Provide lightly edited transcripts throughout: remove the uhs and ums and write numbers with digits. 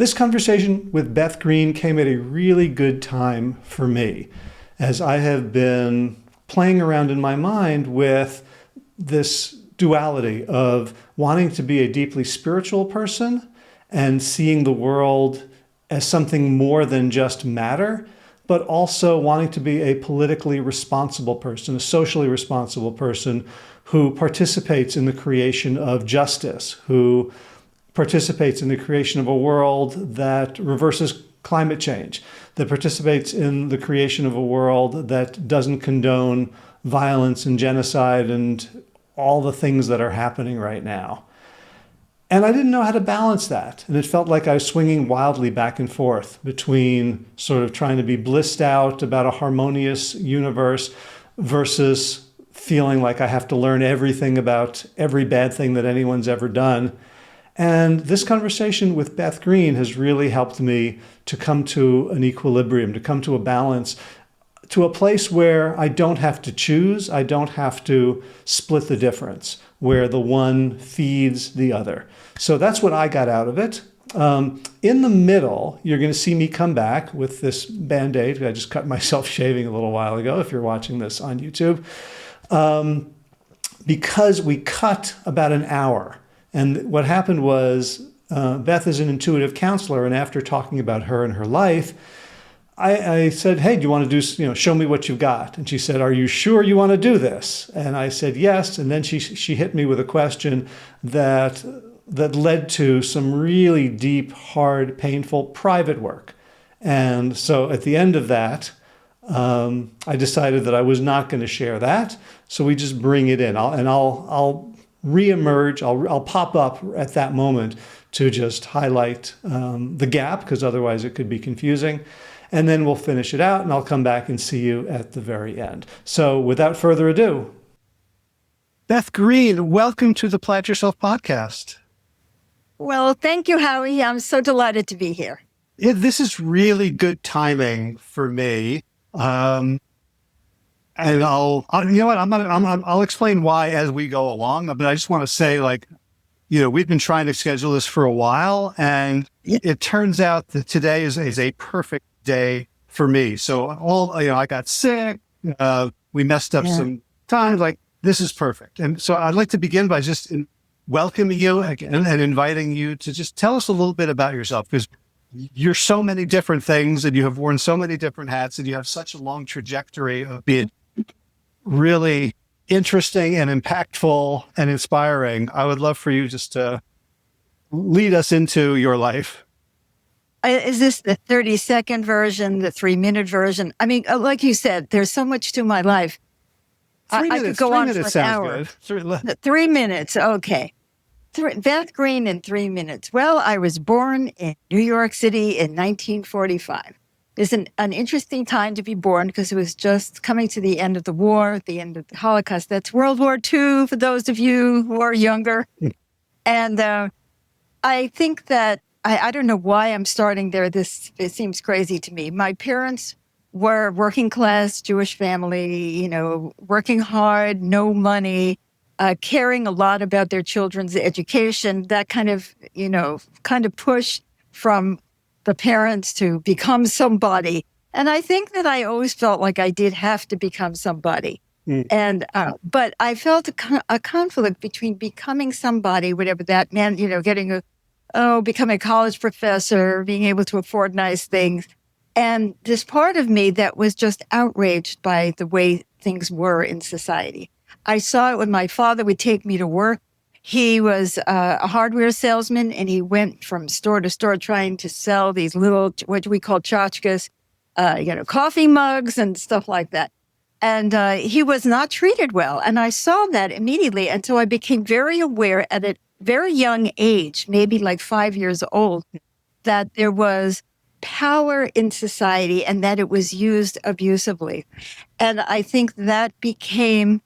This conversation with Beth Green came at a really good time for me, as I have been playing around in my mind with this duality of wanting to be a deeply spiritual person and seeing the world as something more than just matter, but also wanting to be a politically responsible person, a socially responsible person who participates in the creation of justice, who participates in the creation of a world that reverses climate change, that participates in the creation of a world that doesn't condone violence and genocide and all the things that are happening right now. And I didn't know how to balance that. And it felt like I was swinging wildly back and forth between sort of trying to be blissed out about a harmonious universe versus feeling like I have to learn everything about every bad thing that anyone's ever done. And this conversation with Beth Green has really helped me to come to an equilibrium, to come to a balance, to a place where I don't have to choose, I don't have to split the difference, where the one feeds the other. So that's what I got out of it. In the middle, you're going to see me come back with this Band-Aid. I just cut myself shaving a little while ago, if you're watching this on YouTube, because we cut about an hour. And what happened was Beth is an intuitive counselor, and after talking about her and her life, I said, hey, do you want to do, show me what you've got? And she said, are you sure you want to do this? And I said, yes. And then she hit me with a question that led to some really deep, hard, painful private work. And so at the end of that, I decided that I was not going to share that. So we just bring it in. I'll reemerge. I'll pop up at that moment to just highlight the gap, because otherwise it could be confusing. And then we'll finish it out, and I'll come back and see you at the very end. So without further ado, Beth Green, welcome to the Plant Yourself podcast. Well, thank you, Howie. I'm so delighted to be here. This is really good timing for me. And I'll explain why as we go along. But I just want to say, we've been trying to schedule this for a while, and it turns out that today is a perfect day for me. So I got sick. We messed up some times. This is perfect. And so I'd like to begin by just welcoming you again and inviting you to just tell us a little bit about yourself, because you're so many different things and you have worn so many different hats and you have such a long trajectory of being really interesting and impactful and inspiring. I would love for you just to lead us into your life. Is this the 30-second version, the 3-minute version? I mean, like you said, there's so much to my life. 3 minutes, I could go on for an hour. Good. 3 minutes, okay. Beth Green in 3 minutes. Well, I was born in New York City in 1945. It's an interesting time to be born, because it was just coming to the end of the war, the end of the Holocaust. That's World War II, for those of you who are younger. And I think that, I don't know why I'm starting there. It seems crazy to me. My parents were working class Jewish family, working hard, no money, caring a lot about their children's education, that kind of push from the parents to become somebody. And I think that I always felt like I did have to become somebody. And, but I felt a conflict between becoming somebody, whatever that meant, becoming a college professor, being able to afford nice things. And this part of me that was just outraged by the way things were in society. I saw it when my father would take me to work. He was a hardware salesman, and he went from store to store trying to sell these little, what we call tchotchkes, coffee mugs and stuff like that. And he was not treated well. And I saw that immediately. And so I became very aware at a very young age, maybe like 5 years old, that there was power in society and that it was used abusively. And I think that became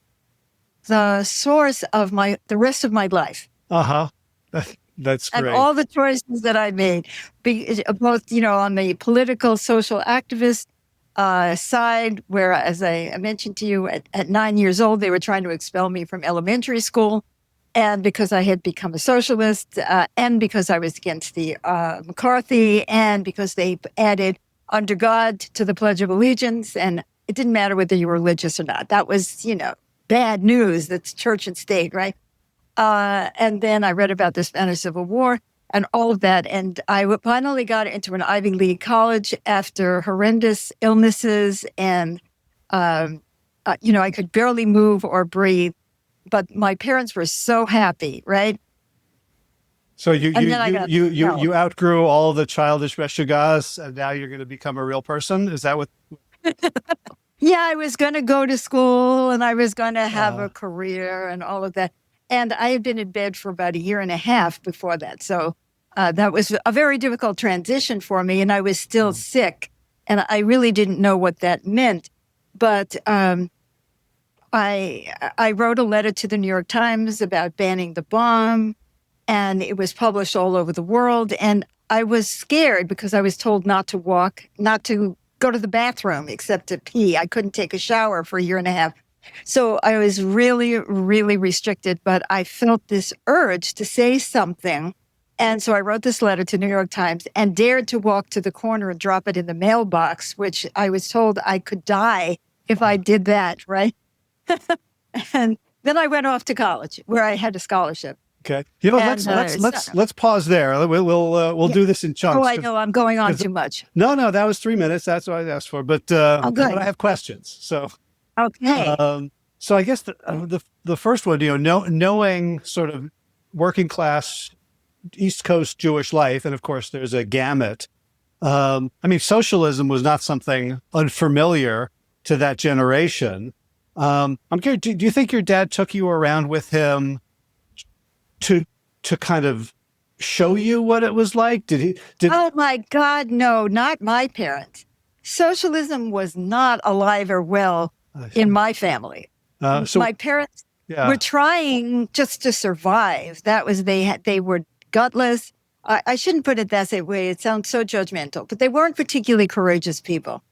the source of the rest of my life. That's great. And all the choices that I made, both, on the political, social activist side, where, as I mentioned to you, at 9 years old, they were trying to expel me from elementary school. and because I had become a socialist, and because I was against the McCarthy, and because they added under God to the Pledge of Allegiance, and it didn't matter whether you were religious or not. That was, bad news. That's church and state, right? And then I read about the Spanish Civil War and all of that. And I finally got into an Ivy League college after horrendous illnesses. And, I could barely move or breathe. But my parents were so happy, right? So you outgrew all the childish meshuggahs, and now you're going to become a real person? Is that what? Yeah, I was going to go to school, and I was going to have a career and all of that. And I had been in bed for about a year and a half before that. So that was a very difficult transition for me. And I was still sick. And I really didn't know what that meant. But I wrote a letter to the New York Times about banning the bomb. And it was published all over the world. And I was scared because I was told not to walk, not to go to the bathroom except to pee. I couldn't take a shower for a year and a half. So I was really, really restricted, but I felt this urge to say something. And so I wrote this letter to New York Times and dared to walk to the corner and drop it in the mailbox, which I was told I could die if I did that, right? And then I went off to college where I had a scholarship. Okay. Let's pause there. We'll do this in chunks. Oh, I know I'm going on too much. No, that was 3 minutes. That's what I asked for. But but I have questions. So okay. So I guess the first one, knowing sort of working class East Coast Jewish life, and of course there's a gamut. Socialism was not something unfamiliar to that generation. I'm curious. Do you think your dad took you around with him to kind of show you what it was like? Oh my God, no, not my parents. Socialism was not alive or well in my family. My parents were trying just to survive. That was, they were gutless. I shouldn't put it that way. It sounds so judgmental, but they weren't particularly courageous people.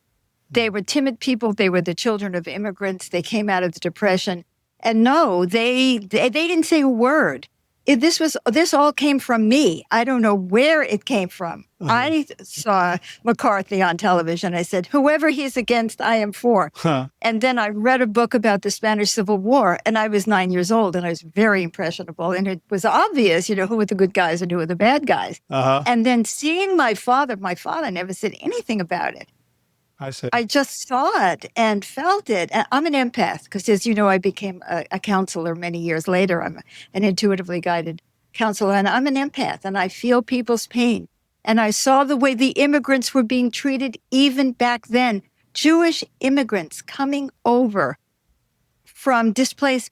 They were timid people. They were the children of immigrants. They came out of the Depression. And no, they didn't say a word. This all came from me. I don't know where it came from. I saw McCarthy on television. I said, whoever he's against, I am for. And then I read a book about the Spanish Civil War, and I was 9 years old, and I was very impressionable. And it was obvious, who were the good guys and who were the bad guys. And then seeing my father never said anything about it. I see. I just saw it and felt it. And I'm an empath because, as you know, I became a counselor many years later. I'm an intuitively guided counselor, and I'm an empath, and I feel people's pain. And I saw the way the immigrants were being treated even back then. Jewish immigrants coming over from displaced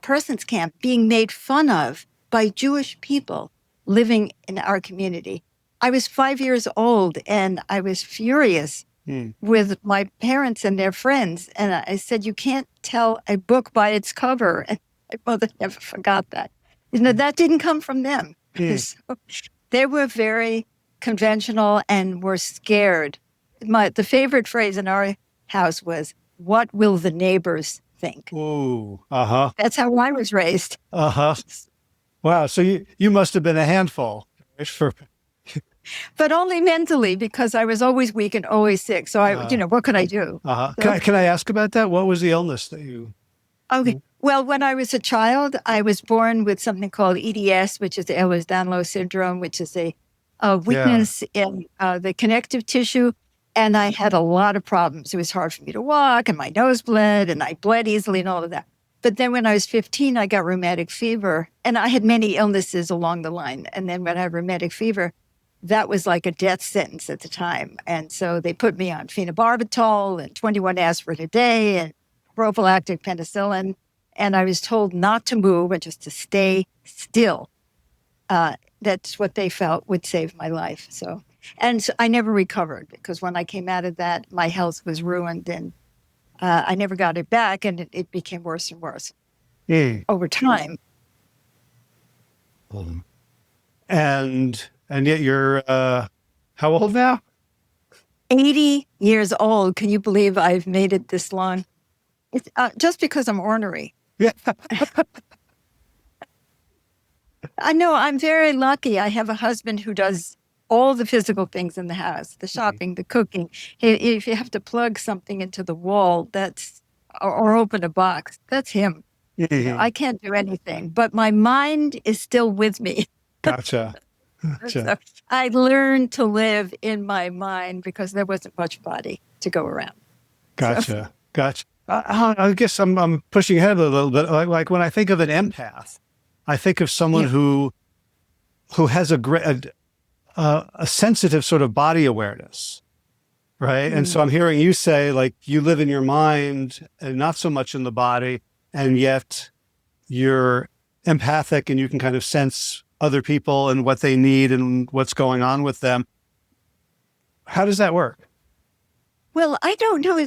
persons camp being made fun of by Jewish people living in our community. I was 5 years old, and I was furious with my parents and their friends. And I said, you can't tell a book by its cover. And my mother never forgot that. That didn't come from them. So they were very conventional and were scared. The favorite phrase in our house was, what will the neighbors think? Ooh, That's how I was raised. Wow, so you must have been a handful. But only mentally, because I was always weak and always sick. So what could I do? So, can I ask about that? What was the illness that you? Okay. Well, when I was a child, I was born with something called EDS, which is the Ehlers-Danlos syndrome, which is a weakness in the connective tissue. And I had a lot of problems. It was hard for me to walk, and my nose bled, and I bled easily and all of that. But then when I was 15, I got rheumatic fever, and I had many illnesses along the line. And then when I had rheumatic fever, that was like a death sentence at the time. And so they put me on phenobarbital and 21 aspirin a day and prophylactic penicillin. And I was told not to move and just to stay still. That's what they felt would save my life. So I never recovered, because when I came out of that, my health was ruined, and I never got it back, and it became worse and worse over time. And yet you're how old now? 80 years old. Can you believe I've made it this long? It's just because I'm ornery. Yeah. I know I'm very lucky. I have a husband who does all the physical things in the house, the shopping, the cooking. If you have to plug something into the wall, or open a box, that's him. I can't do anything, but my mind is still with me. Gotcha. So I learned to live in my mind because there wasn't much body to go around. Gotcha. Gotcha. I guess I'm pushing ahead a little bit. Like when I think of an empath, I think of someone who has a sensitive sort of body awareness, right? And so I'm hearing you say, like, you live in your mind and not so much in the body, and yet you're empathic and you can kind of sense other people and what they need and what's going on with them. How does that work? Well, I don't know.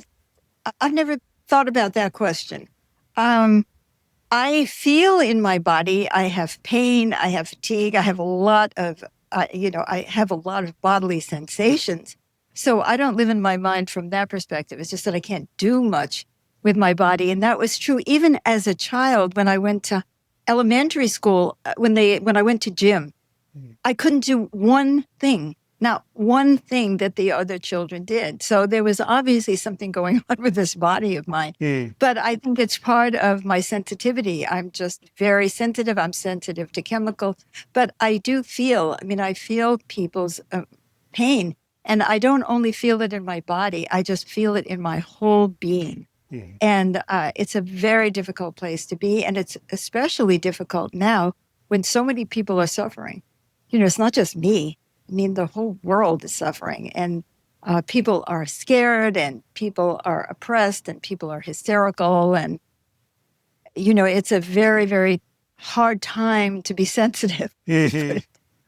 I've never thought about that question. I feel in my body, I have pain, I have fatigue, I have a lot of, I have a lot of bodily sensations. So I don't live in my mind from that perspective. It's just that I can't do much with my body. And that was true even as a child when I went to elementary school, when I went to gym. I couldn't do one thing. Not one thing that the other children did. So there was obviously something going on with this body of mine. But I think it's part of my sensitivity. I'm just very sensitive. I'm sensitive to chemicals. But I do feel, I feel people's pain. And I don't only feel it in my body, I just feel it in my whole being. And it's a very difficult place to be. And it's especially difficult now when so many people are suffering. It's not just me. The whole world is suffering, and people are scared, and people are oppressed, and people are hysterical. And, it's a very, very hard time to be sensitive. And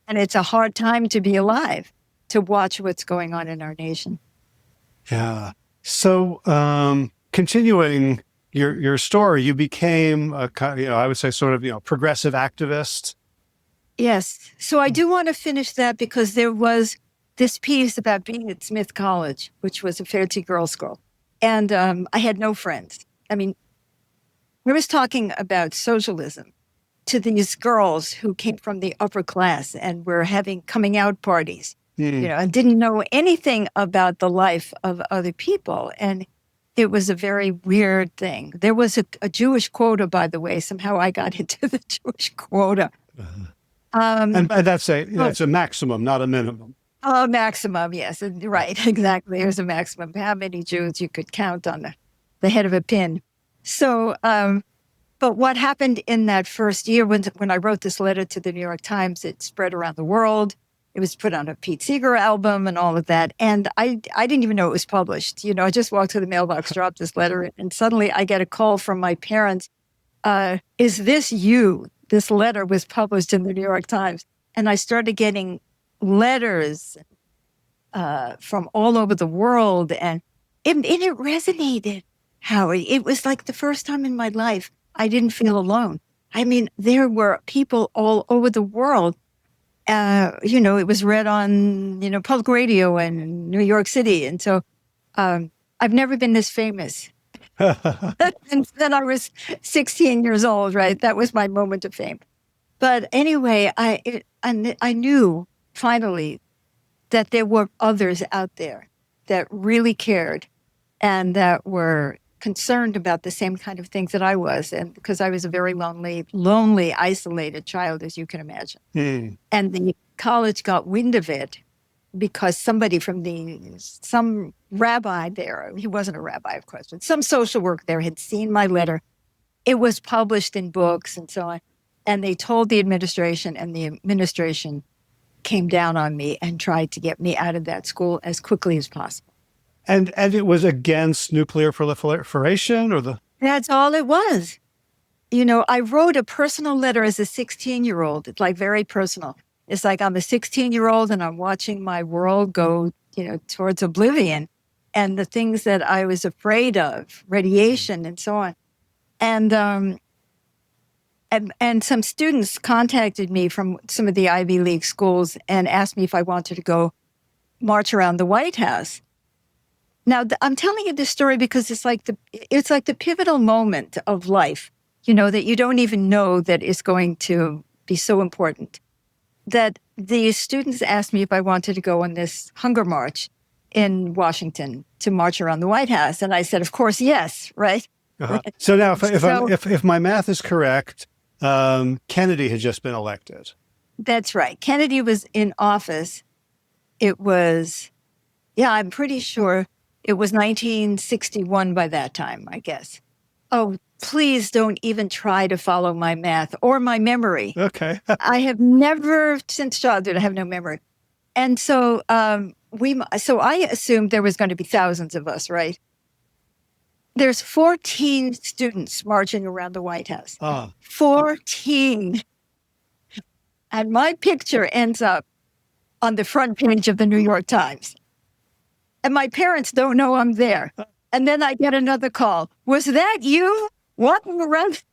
it's a hard time to be alive, to watch what's going on in our nation. Yeah. So continuing your story, you became, I would say sort of, progressive activist. Yes. So I do want to finish that because there was this piece about being at Smith College, which was a fancy girls' school. And I had no friends. I was talking about socialism to these girls who came from the upper class and were having coming out parties, and didn't know anything about the life of other people. And it was a very weird thing. There was a Jewish quota, by the way. Somehow I got into the Jewish quota. And that's a maximum, not a minimum. Oh, maximum, yes. Right, exactly. There's a maximum. How many Jews you could count on the head of a pin. So, but what happened in that first year when I wrote this letter to the New York Times, it spread around the world. It was put on a Pete Seeger album and all of that. And I didn't even know it was published. I just walked to the mailbox, dropped this letter, and suddenly I get a call from my parents. Is this you? This letter was published in the New York Times. And I started getting letters from all over the world. And it resonated, Howard. It was like the first time in my life I didn't feel alone. There were people all over the world. It was read on, public radio in New York City. And so I've never been this famous. And then I was 16 years old, right? That was my moment of fame. But anyway, I knew finally that there were others out there that really cared and that were concerned about the same kind of things that I was. And because I was a very lonely, isolated child, as you can imagine. And the college got wind of it because somebody from some rabbi there, he wasn't a rabbi, of course, but some social worker there had seen my letter. It was published in books and so on. And they told the administration, and the administration came down on me and tried to get me out of that school as quickly as possible. And it was against nuclear proliferation That's all it was. I wrote a personal letter as a 16-year-old. It's like very personal. It's like I'm a 16-year-old and I'm watching my world go, towards oblivion, and the things that I was afraid of, radiation and so on. And some students contacted me from some of the Ivy League schools and asked me if I wanted to go march around the White House. Now, I'm telling you this story because it's like the pivotal moment of life, that you don't even know that it's going to be so important that the students asked me if I wanted to go on this hunger march in Washington to march around the White House. And I said, of course, yes, right? Uh-huh. So now, So if my math is correct, Kennedy had just been elected. that's right. Kennedy was in office. It was, I'm pretty sure it was 1961 by that time, I guess. Oh, please don't even try to follow my math or my memory. Okay. I have never, since childhood, I have no memory. And so so I assumed there was going to be thousands of us, right? There's 14 students marching around the White House. 14. And my picture ends up on the front page of the New York Times. And my parents don't know I'm there. And then I get another call. Was that you walking around?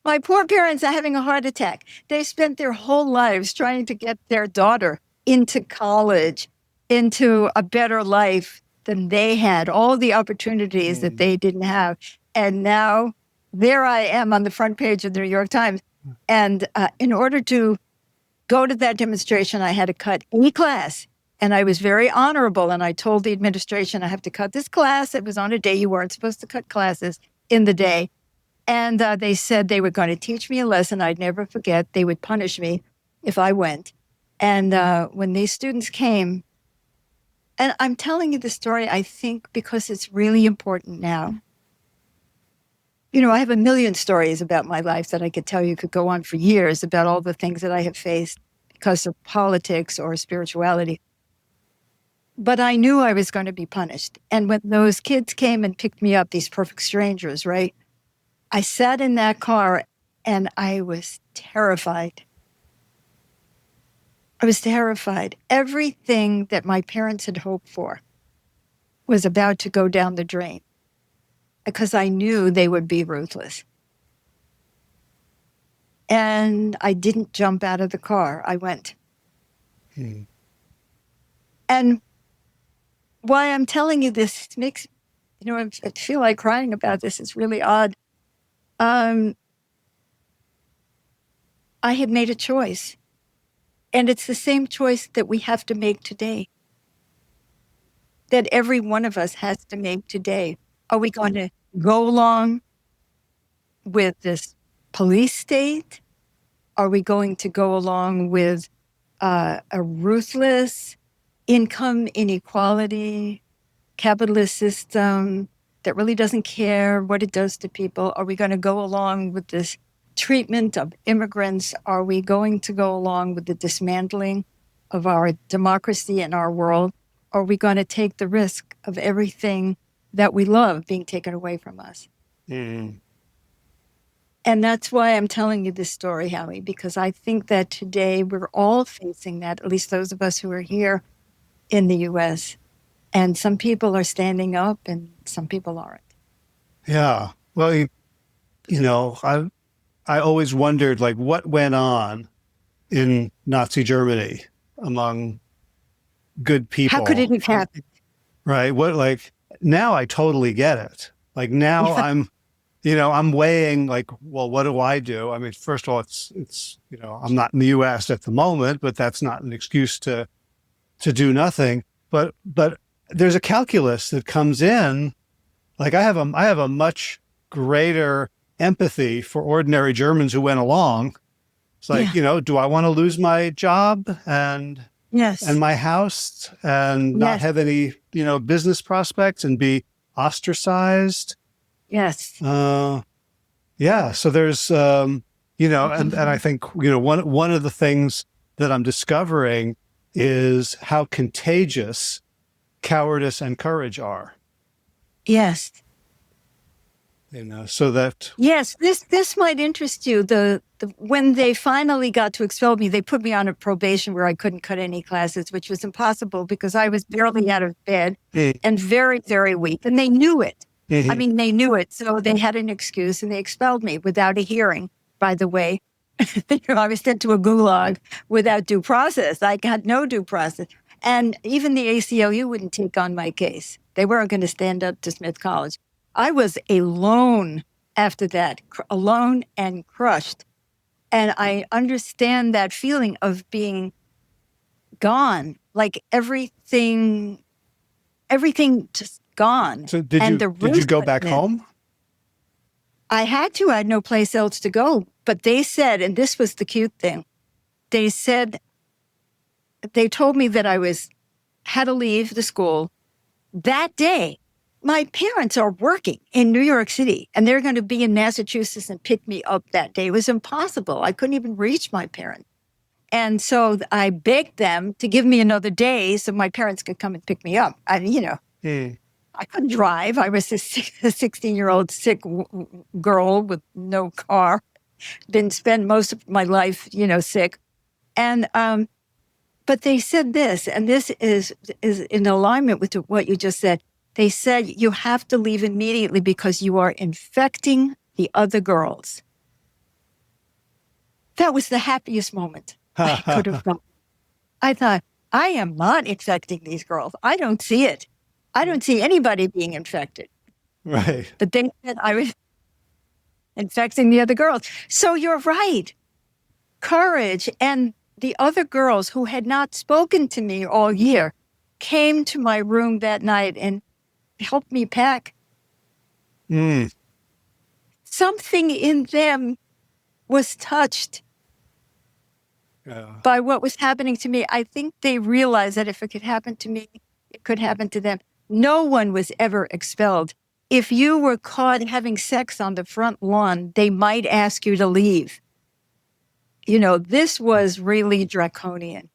My poor parents are having a heart attack. They spent their whole lives trying to get their daughter into college, into a better life than they had, all the opportunities that they didn't have. And now there I am on the front page of the New York Times. And in order to go to that demonstration, I had to cut any class. And I was very honorable. And I told the administration, I have to cut this class. It was on a day you weren't supposed to cut classes in the day. And they said they were going to teach me a lesson I'd never forget. They would punish me if I went. And when these students came, and I'm telling you the story, I think, because it's really important now. You know, I have a million stories about my life that I could tell you could go on for years about all the things that I have faced because of politics or spirituality. But I knew I was going to be punished. And when those kids came and picked me up, these perfect strangers, right? I sat in that car and I was terrified. I was terrified. Everything that my parents had hoped for was about to go down the drain because I knew they would be ruthless. And I didn't jump out of the car. I went. And why I'm telling you this makes, I feel like crying about this. It's really odd. I had made a choice. And it's the same choice that we have to make today. That every one of us has to make today. Are we going to go along with this police state? Are we going to go along with a ruthless income inequality, capitalist system that really doesn't care what it does to people? Are we going to go along with this treatment of immigrants? Are we going to go along with the dismantling of our democracy and our world? Are we going to take the risk of everything that we love being taken away from us? And that's why I'm telling you this story, Howie, because I think that today we're all facing that, at least those of us who are here in the U.S. And some people are standing up and some people aren't. Yeah. Well, I always wondered, like, what went on in Nazi Germany among good people. How could it have happened? Right. Now I totally get it. Like now I'm weighing like, well, what do I do? I mean, first of all, it's I'm not in the US at the moment, but that's not an excuse to do nothing. But there's a calculus that comes in. Like I have a much greater empathy for ordinary Germans who went along. It's like, do I want to lose my job and my house and not have any, business prospects and be ostracized? Yes. So there's, and I think, one of the things that I'm discovering is how contagious cowardice and courage are. Yes. So that. Yes, this might interest you. When they finally got to expel me, they put me on a probation where I couldn't cut any classes, which was impossible because I was barely out of bed and very, very weak. And they knew it. I mean, they knew it. So they had an excuse and they expelled me without a hearing, by the way. I was sent to a gulag without due process. I got no due process. And even the ACLU wouldn't take on my case. They weren't going to stand up to Smith College. I was alone after that, alone and crushed. And I understand that feeling of being gone, like everything just gone. So And did you go back home? I had to. I had no place else to go. But they said, and this was the cute thing, they told me that had to leave the school that day. My parents are working in New York City, and they're going to be in Massachusetts and pick me up that day. It was impossible. I couldn't even reach my parents. And so I begged them to give me another day so my parents could come and pick me up. I couldn't drive. I was a 16-year-old sick girl with no car. Been spend most of my life, sick. And but they said this, and this is in alignment with what you just said. They said, you have to leave immediately because you are infecting the other girls. That was the happiest moment I could have done. I thought, I am not infecting these girls. I don't see it. I don't see anybody being infected. Right. But they said I was infecting the other girls. So you're right. Courage. And the other girls who had not spoken to me all year came to my room that night and helped me pack. Something in them was touched by what was happening to me. I think they realized that if it could happen to me, it could happen to them. No one was ever expelled. If you were caught having sex on the front lawn, they might ask you to leave. This was really draconian.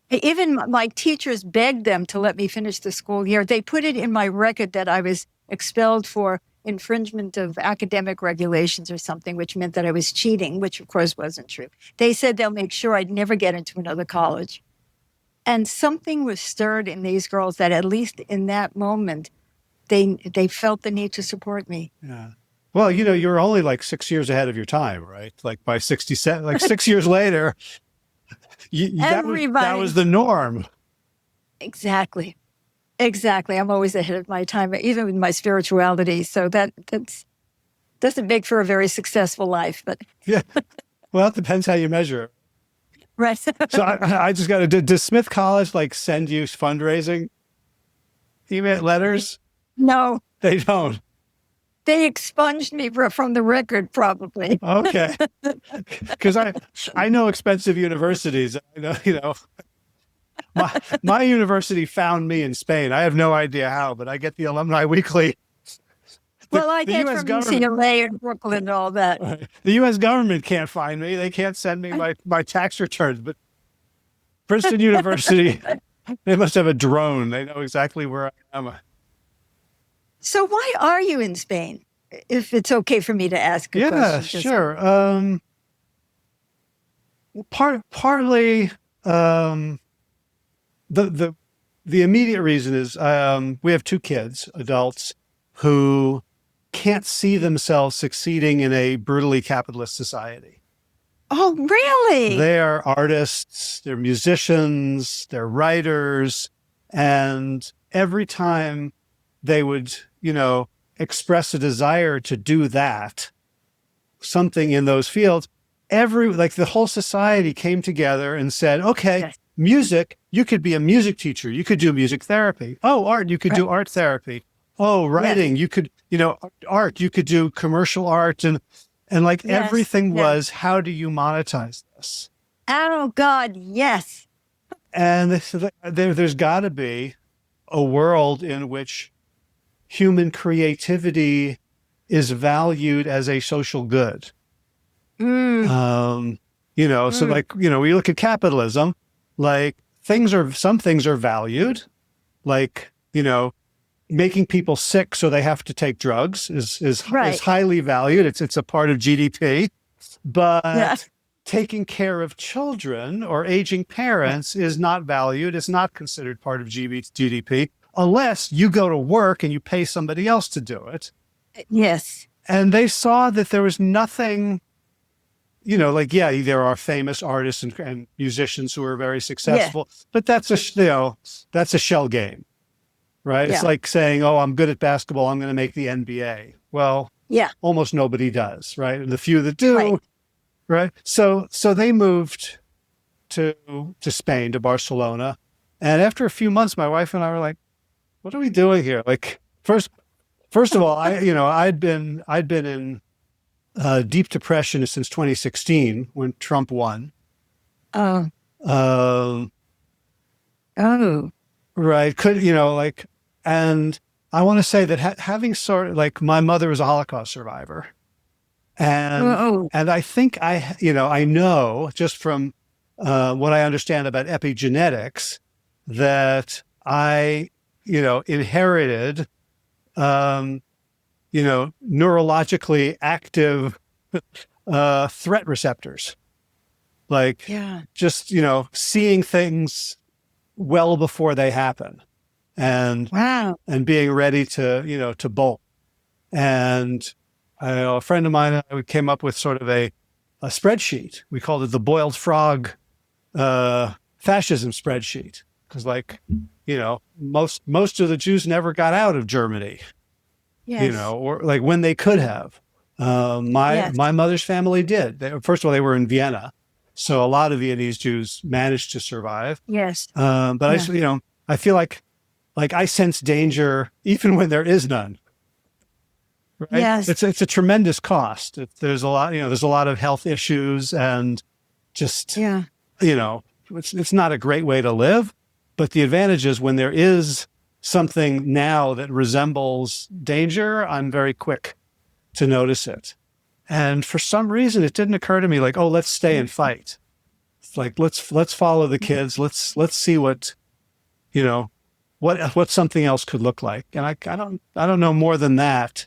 Even my teachers begged them to let me finish the school year. They put it in my record that I was expelled for infringement of academic regulations or something, which meant that I was cheating, which of course wasn't true. They said they'll make sure I'd never get into another college. And something was stirred in these girls that at least in that moment, they felt the need to support me. Yeah. Well, you're only like 6 years ahead of your time, right? Like by 67, like 6 years later, that was the norm. Exactly. I'm always ahead of my time, even with my spirituality. So that doesn't make for a very successful life. But yeah, well, it depends how you measure it. Right. So I just got to. Does Smith College send you fundraising email letters? No, they don't. They expunged me from the record, probably. Okay, because I know expensive universities. I know, my university found me in Spain. I have no idea how, but I get the Alumni Weekly. Well, I get from UCLA and Brooklyn and all that. Right. The U.S. government can't find me. They can't send me my tax returns. But Princeton University, they must have a drone. They know exactly where I am. So why are you in Spain? If it's okay for me to ask a question. Yeah, sure. Partly the immediate reason is we have two kids, adults, who can't see themselves succeeding in a brutally capitalist society. Oh, really? They're artists, they're musicians, they're writers, and every time they would, express a desire to do that, something in those fields, the whole society came together and said, okay, yes. Music, you could be a music teacher, you could do music therapy. Oh, art, you could do art therapy. Oh, writing, yes. You could, art, you could do commercial art, and yes. Everything was, how do you monetize this? Oh God, yes. And there's got to be a world in which human creativity is valued as a social good. So we look at capitalism, some things are valued, making people sick so they have to take drugs is highly valued. It's a part of GDP, but taking care of children or aging parents is not valued. It's not considered part of GDP unless you go to work and you pay somebody else to do it. Yes. And they saw that there was nothing, there are famous artists and musicians who are very successful, but that's a shell game, right? Yeah. It's like saying, oh, I'm good at basketball, I'm going to make the NBA. Well, almost nobody does, right? And the few that do, right. So they moved to Spain, to Barcelona, and after a few months, my wife and I were like, "What are we doing here?" Like first of all, I'd been in deep depression since 2016 when Trump won. Oh, Um, oh, right. And I want to say that having sort of like my mother was a Holocaust survivor. And oh, I think I know just from what I understand about epigenetics that I inherited um, neurologically active threat receptors, like yeah. just seeing things well before they happen, and Wow. being ready to to bolt. And a friend of mine and I, we came up with sort of a spreadsheet. We called it the boiled frog fascism spreadsheet, because most of the Jews never got out of Germany, Yes. or like when they could have. My Yes. mother's family did. First of all, they were in Vienna, so a lot of Viennese Jews managed to survive. Yes. But Yeah. I feel like I sense danger even when there is none. Right? Yes. It's a tremendous cost. There's a lot, there's a lot of health issues, and just, Yeah. it's not a great way to live. But the advantage is when there is something now that resembles danger, I'm very quick to notice it. And for some reason, it didn't occur to me like, oh, let's stay and fight. It's like, let's follow the kids. Let's see what, what something else could look like. And I don't know more than that.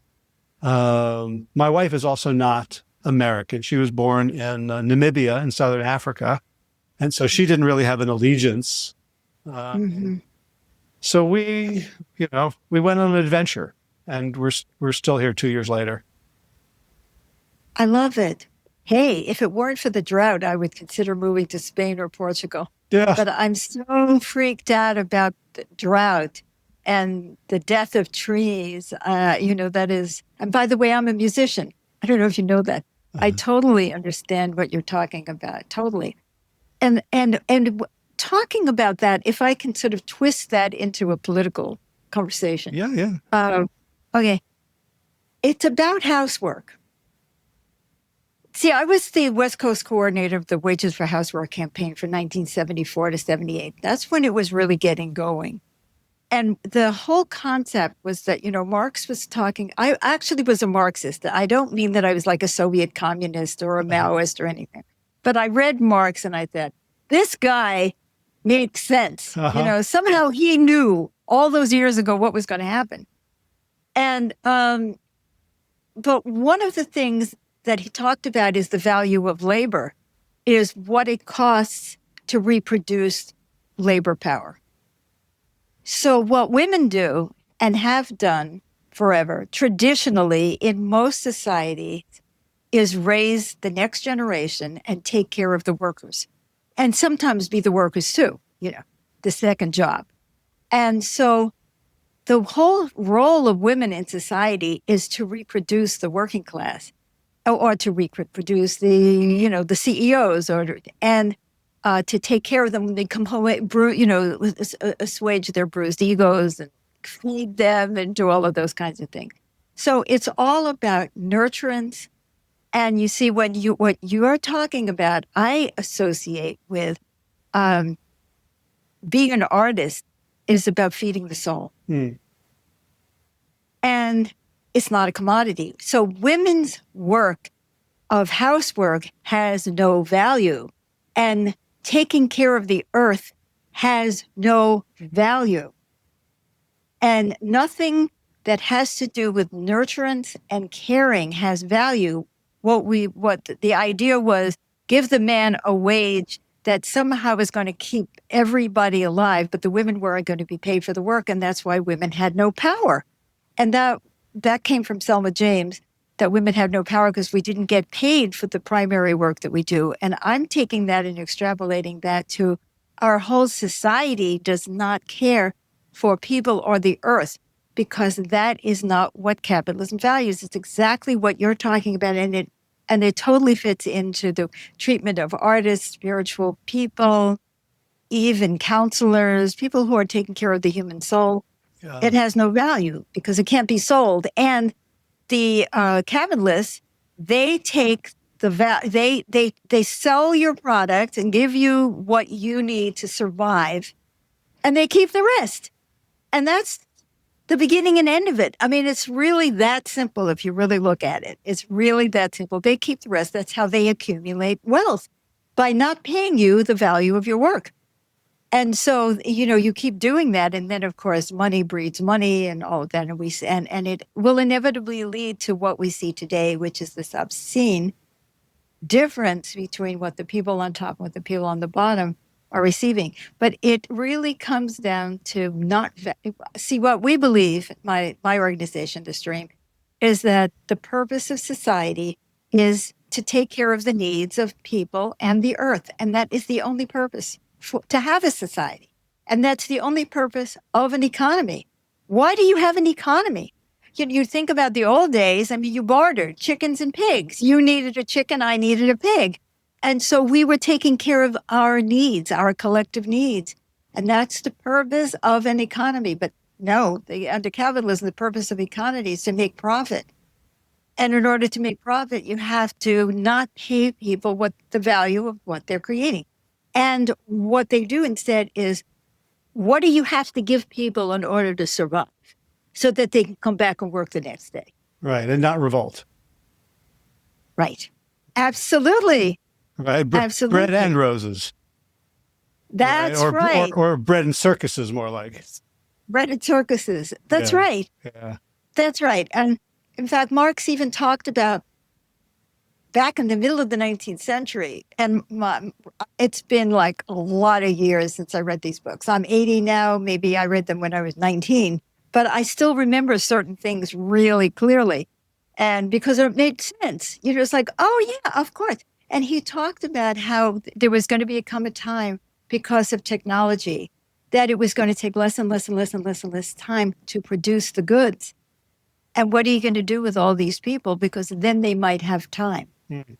My wife is also not American. She was born in Namibia in Southern Africa. And so she didn't really have an allegiance. Hmm. So we went on an adventure, and we're still here 2 years later. I love it. Hey, if it weren't for the drought, I would consider moving to Spain or Portugal. Yeah. But I'm so freaked out about the drought and the death of trees. That is, and by the way, I'm a musician. I don't know if you know that. I totally understand what you're talking about. Totally. And talking about that, if I can sort of twist that into a political conversation. Yeah. Yeah. Okay. It's about housework. See, I was the West Coast coordinator of the Wages for Housework campaign from 1974 to 78. That's when it was really getting going. And the whole concept was that, Marx was talking, I actually was a Marxist. I don't mean that I was like a Soviet communist or a Maoist or anything, but I read Marx and I thought, this guy makes sense. Somehow he knew all those years ago what was going to happen. And, but one of the things that he talked about is the value of labor, is what it costs to reproduce labor power. So what women do and have done forever, traditionally in most societies, is raise the next generation and take care of the workers. And sometimes be the workers too, the second job. And so the whole role of women in society is to reproduce the working class, or to reproduce the CEOs, and to take care of them when they come home, assuage their bruised egos and feed them and do all of those kinds of things. So it's all about nurturance. And you see, what you are talking about, I associate with being an artist is about feeding the soul. And it's not a commodity. So women's work of housework has no value, and taking care of the earth has no value. And nothing that has to do with nurturance and caring has value. What the idea was, give the man a wage that somehow is going to keep everybody alive, but the women weren't going to be paid for the work, and that's why women had no power. And that came from Selma James, that women have no power because we didn't get paid for the primary work that we do. And I'm taking that and extrapolating that to our whole society does not care for people or the earth, because that is not what capitalism values. It's exactly what you're talking about. And And it totally fits into the treatment of artists, spiritual people, even counselors, people who are taking care of the human soul. Yeah. It has no value because it can't be sold. And the capitalists, they take they sell your product and give you what you need to survive, and they keep the rest. And that's the beginning and end of it. I mean, it's really that simple if you really look at it. It's really that simple. They keep the rest. That's how they accumulate wealth, by not paying you the value of your work. And so, you keep doing that. And then, of course, money breeds money and all of that. And it will inevitably lead to what we see today, which is this obscene difference between what the people on top and what the people on the bottom are receiving. But it really comes down to see what we believe, my organization, The Stream, is that the purpose of society is to take care of the needs of people and the earth. And that is the only purpose to have a society. And that's the only purpose of an economy. Why do you have an economy? You think about the old days. I mean, you bartered chickens and pigs. You needed a chicken, I needed a pig. And so we were taking care of our needs, our collective needs. And that's the purpose of an economy. But no, under capitalism, the purpose of economy is to make profit. And in order to make profit, you have to not pay people what the value of what they're creating. And what they do instead is, what do you have to give people in order to survive so that they can come back and work the next day? Right. And not revolt. Right. Absolutely. Right. Absolutely. Bread and roses. That's right. Or bread and circuses, more like. Bread and circuses. That's right. Yeah. That's right. And in fact, Marx even talked about back in the middle of the 19th century, and it's been like a lot of years since I read these books. I'm 80 now. Maybe I read them when I was 19, but I still remember certain things really clearly. And because it made sense, it's like, oh yeah, of course. And he talked about how there was going to come a time because of technology that it was going to take less and less and less and less and less time to produce the goods. And what are you going to do with all these people? Because then they might have time. Mm.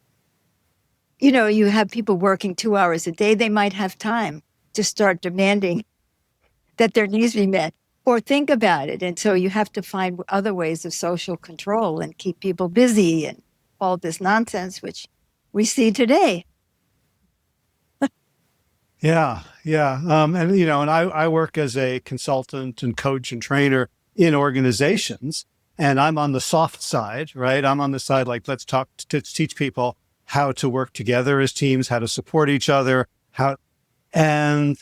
You have people working 2 hours a day. They might have time to start demanding that their needs be met or think about it. And so you have to find other ways of social control and keep people busy and all this nonsense, which we see today. Yeah. And I work as a consultant and coach and trainer in organizations, and I'm on the soft side, right? I'm on the side, like, let's teach people how to work together as teams, how to support each other, and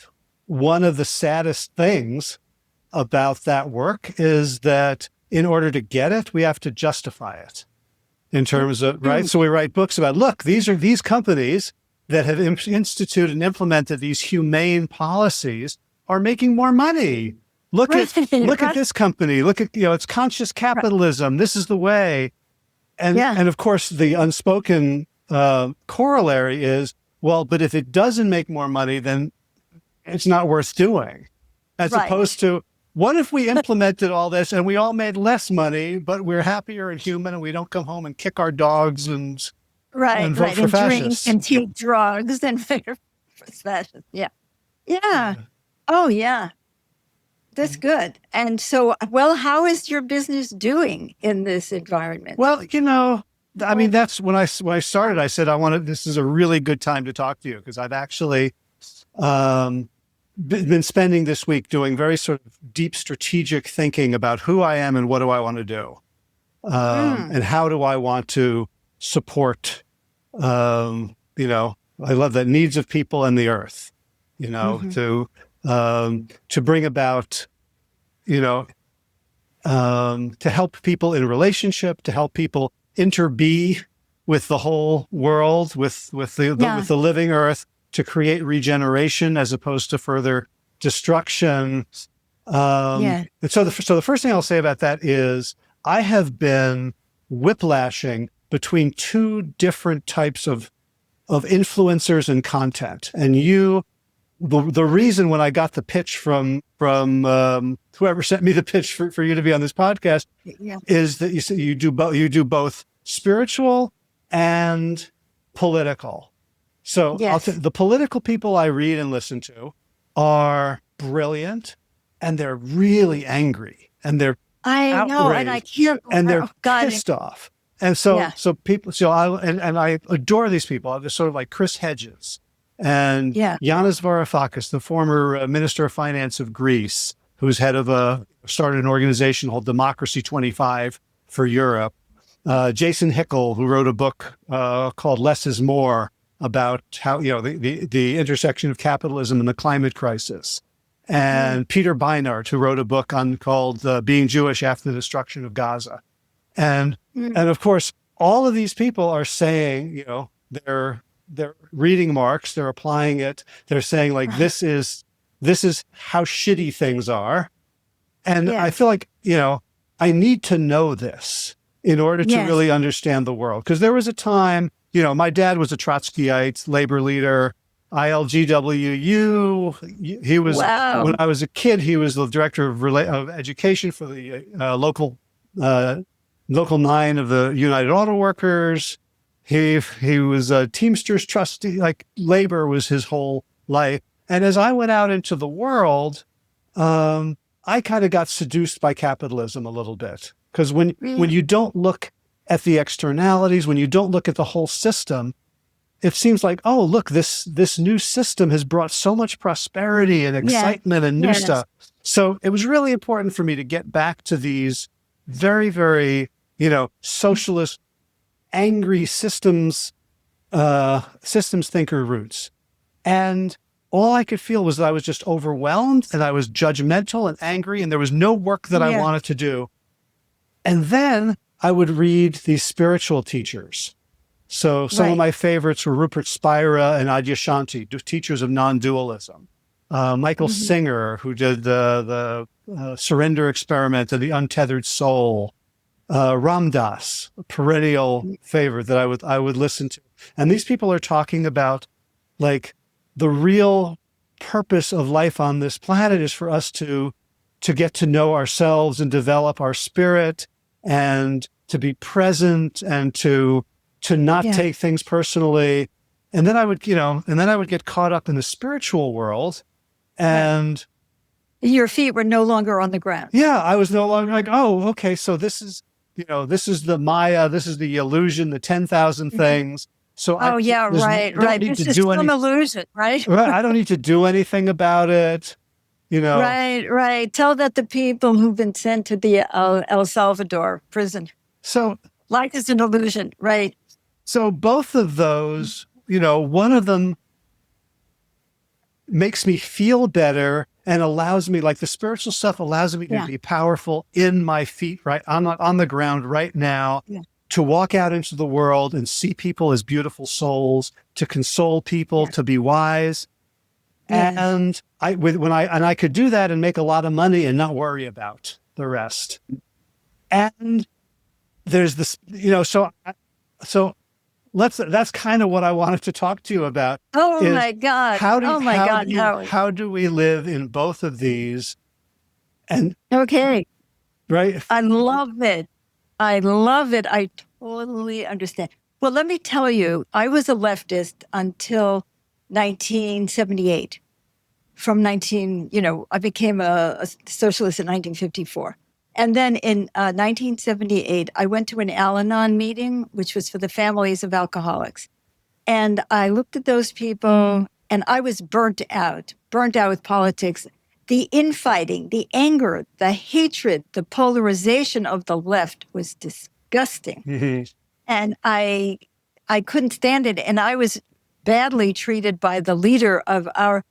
one of the saddest things about that work is that in order to get it, we have to justify it in terms of, right? So we write books about, look, these are these companies that have instituted and implemented these humane policies are making more money. Look at this company. Look at, it's conscious capitalism. Right. This is the way. And of course, the unspoken corollary is, well, but if it doesn't make more money, then it's not worth doing. As opposed to, what if we implemented all this and we all made less money, but we're happier and human and we don't come home and kick our dogs and vote for fascists. Drink and take drugs and vote for fascists. Yeah. Oh, yeah. That's good. And so, well, how is your business doing in this environment? Well, I mean, that's when I started, I said, this is a really good time to talk to you, because I've actually been spending this week doing very sort of deep strategic thinking about who I am and what do I want to do, and how do I want to support, I love the needs of people and the earth, to bring about, to help people in relationship, to help people interbe with the whole world, with the living earth, to create regeneration as opposed to further destruction. And so the first thing I'll say about that is I have been whiplashing between two different types of influencers and content. And the reason when I got the pitch from whoever sent me the pitch for you to be on this podcast is that you do both spiritual and political. So Yes. the political people I read and listen to are brilliant, and they're really angry, and they're I know, and I outraged, can't. and they're Oh God. pissed off. And Yeah. so people, so I adore these people. They're sort of like Chris Hedges and Yeah. Yanis Varoufakis, the former Minister of Finance of Greece, who's head of started an organization called Democracy 25 for Europe. Jason Hickel, who wrote a book called Less is More about how, the intersection of capitalism and the climate crisis. And Peter Beinart, who wrote a book called Being Jewish After the Destruction of Gaza. And of course, all of these people are saying, they're reading Marx, they're applying it, they're saying like this is how shitty things are. And I feel like, I need to know this in order to really understand the world. Because there was a time, my dad was a Trotskyite labor leader, ILGWU. He was, when I was a kid, he was the director of education for the local 9 of the United Auto Workers. He was a Teamsters trustee, like labor was his whole life. And as I went out into the world, I kind of got seduced by capitalism a little bit. Because when you don't look at the externalities, when you don't look at the whole system, it seems like, oh, look, this new system has brought so much prosperity and excitement and new stuff. So it was really important for me to get back to these very, very, socialist, angry systems thinker roots. And all I could feel was that I was just overwhelmed and I was judgmental and angry, and there was no work that I wanted to do. And then I would read these spiritual teachers. So some of my favorites were Rupert Spira and Adyashanti, teachers of non-dualism. Michael Singer, who did the surrender experiment and the untethered soul. Ram Dass, a perennial favorite that I would listen to. And these people are talking about like the real purpose of life on this planet is for us to get to know ourselves and develop our spirit and to be present and to not take things personally. And then I would get caught up in the spiritual world, and your feet were no longer on the ground. Yeah, I was no longer like, oh, okay, so this is the Maya, this is the illusion, the 10,000 things. So right. Need this to is do some illusion, right? Right. I don't need to do anything about it. Right. Tell that the people who've been sent to the El Salvador prison. So life is an illusion, right? So both of those, one of them makes me feel better and allows me, like the spiritual stuff allows me to be powerful in my feet, right? I'm not on the ground right now, to walk out into the world and see people as beautiful souls, to console people, to be wise. And I could do that and make a lot of money and not worry about the rest. And there's this, so that's kind of what I wanted to talk to you about. Oh my God. How do we live in both of these? And right. I love it. I totally understand. Well, let me tell you, I was a leftist until 1978. I became a socialist in 1954. And then in 1978, I went to an Al-Anon meeting, which was for the families of alcoholics. And I looked at those people and I was burnt out with politics. The infighting, the anger, the hatred, the polarization of the left was disgusting. Mm-hmm. And I couldn't stand it. And I was badly treated by the leader of our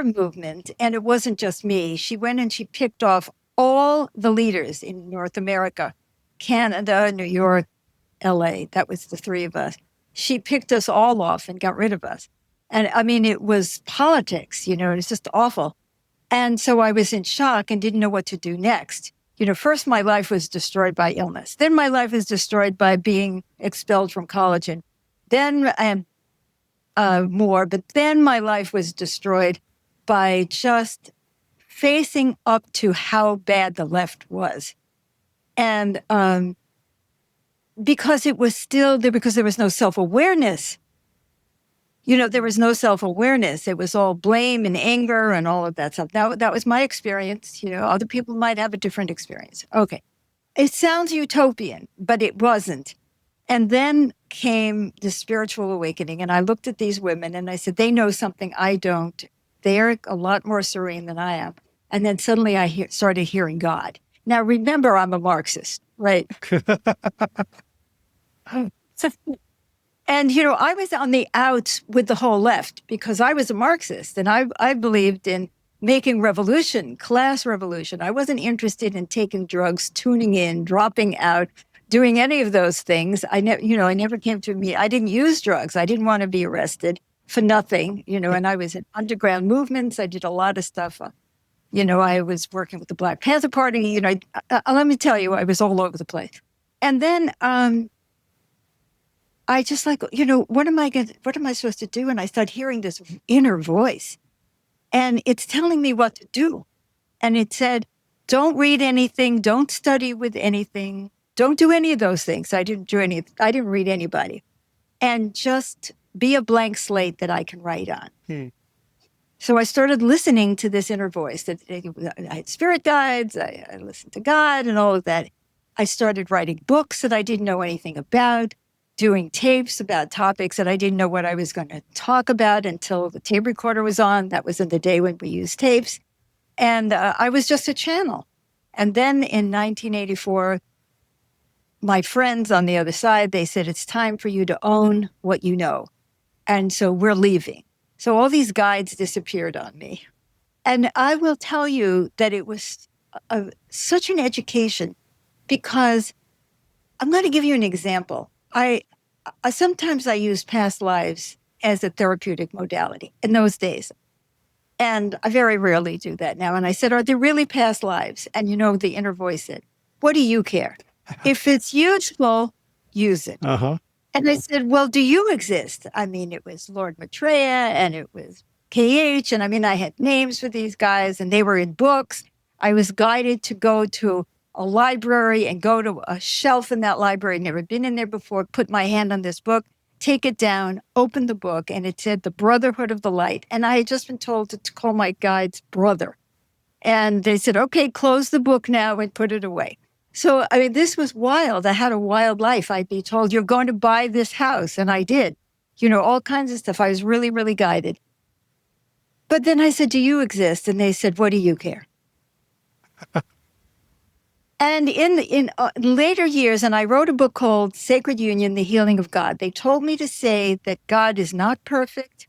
movement. And it wasn't just me. She went and she picked off all the leaders in North America, Canada, New York, LA. That was the three of us. She picked us all off and got rid of us. And I mean, it was politics, it's just awful. And so I was in shock and didn't know what to do next. First my life was destroyed by illness. Then my life was destroyed by being expelled from college. And then but then my life was destroyed by just facing up to how bad the left was. And because it was still there, because there was no self-awareness. There was no self-awareness. It was all blame and anger and all of that stuff. That was my experience. Other people might have a different experience. Okay. It sounds utopian, but it wasn't. And then came the spiritual awakening. And I looked at these women and I said, they know something I don't. They're a lot more serene than I am. And then suddenly I started hearing God. Now, remember, I'm a Marxist, right? And, I was on the outs with the whole left because I was a Marxist and I believed in making revolution, class revolution. I wasn't interested in taking drugs, tuning in, dropping out, doing any of those things. I never came to me. I didn't use drugs. I didn't want to be arrested for nothing, and I was in underground movements. I did a lot of stuff. I was working with the Black Panther Party. Let me tell you, I was all over the place. And then, I just what am I supposed to do? And I started hearing this inner voice and it's telling me what to do. And it said, don't read anything. Don't study with anything. Don't do any of those things. I didn't read anybody. And just be a blank slate that I can write on. So I started listening to this inner voice. That I had spirit guides. I listened to God and all of that. I started writing books that I didn't know anything about, doing tapes about topics that I didn't know what I was going to talk about until the tape recorder was on. That was in the day when we used tapes. And I was just a channel. And then in 1984, my friends on the other side, they said, it's time for you to own what you know. And so we're leaving. So all these guides disappeared on me. And I will tell you that it was such an education because I'm going to give you an example. Sometimes I use past lives as a therapeutic modality in those days. And I very rarely do that now. And I said, are there really past lives? And the inner voice said, what do you care? If it's useful, use it. Uh-huh. And I said, well, do you exist? I mean, it was Lord Maitreya and it was KH. And I had names for these guys and they were in books. I was guided to go to a library and go to a shelf in that library, never been in there before, put my hand on this book, take it down, open the book, and it said The Brotherhood of the Light. And I had just been told to call my guides brother. And they said, okay, close the book now and put it away. So, this was wild. I had a wild life. I'd be told, you're going to buy this house. And I did, all kinds of stuff. I was really, really guided. But then I said, do you exist? And they said, what do you care? And in later years, and I wrote a book called Sacred Union, The Healing of God, they told me to say that God is not perfect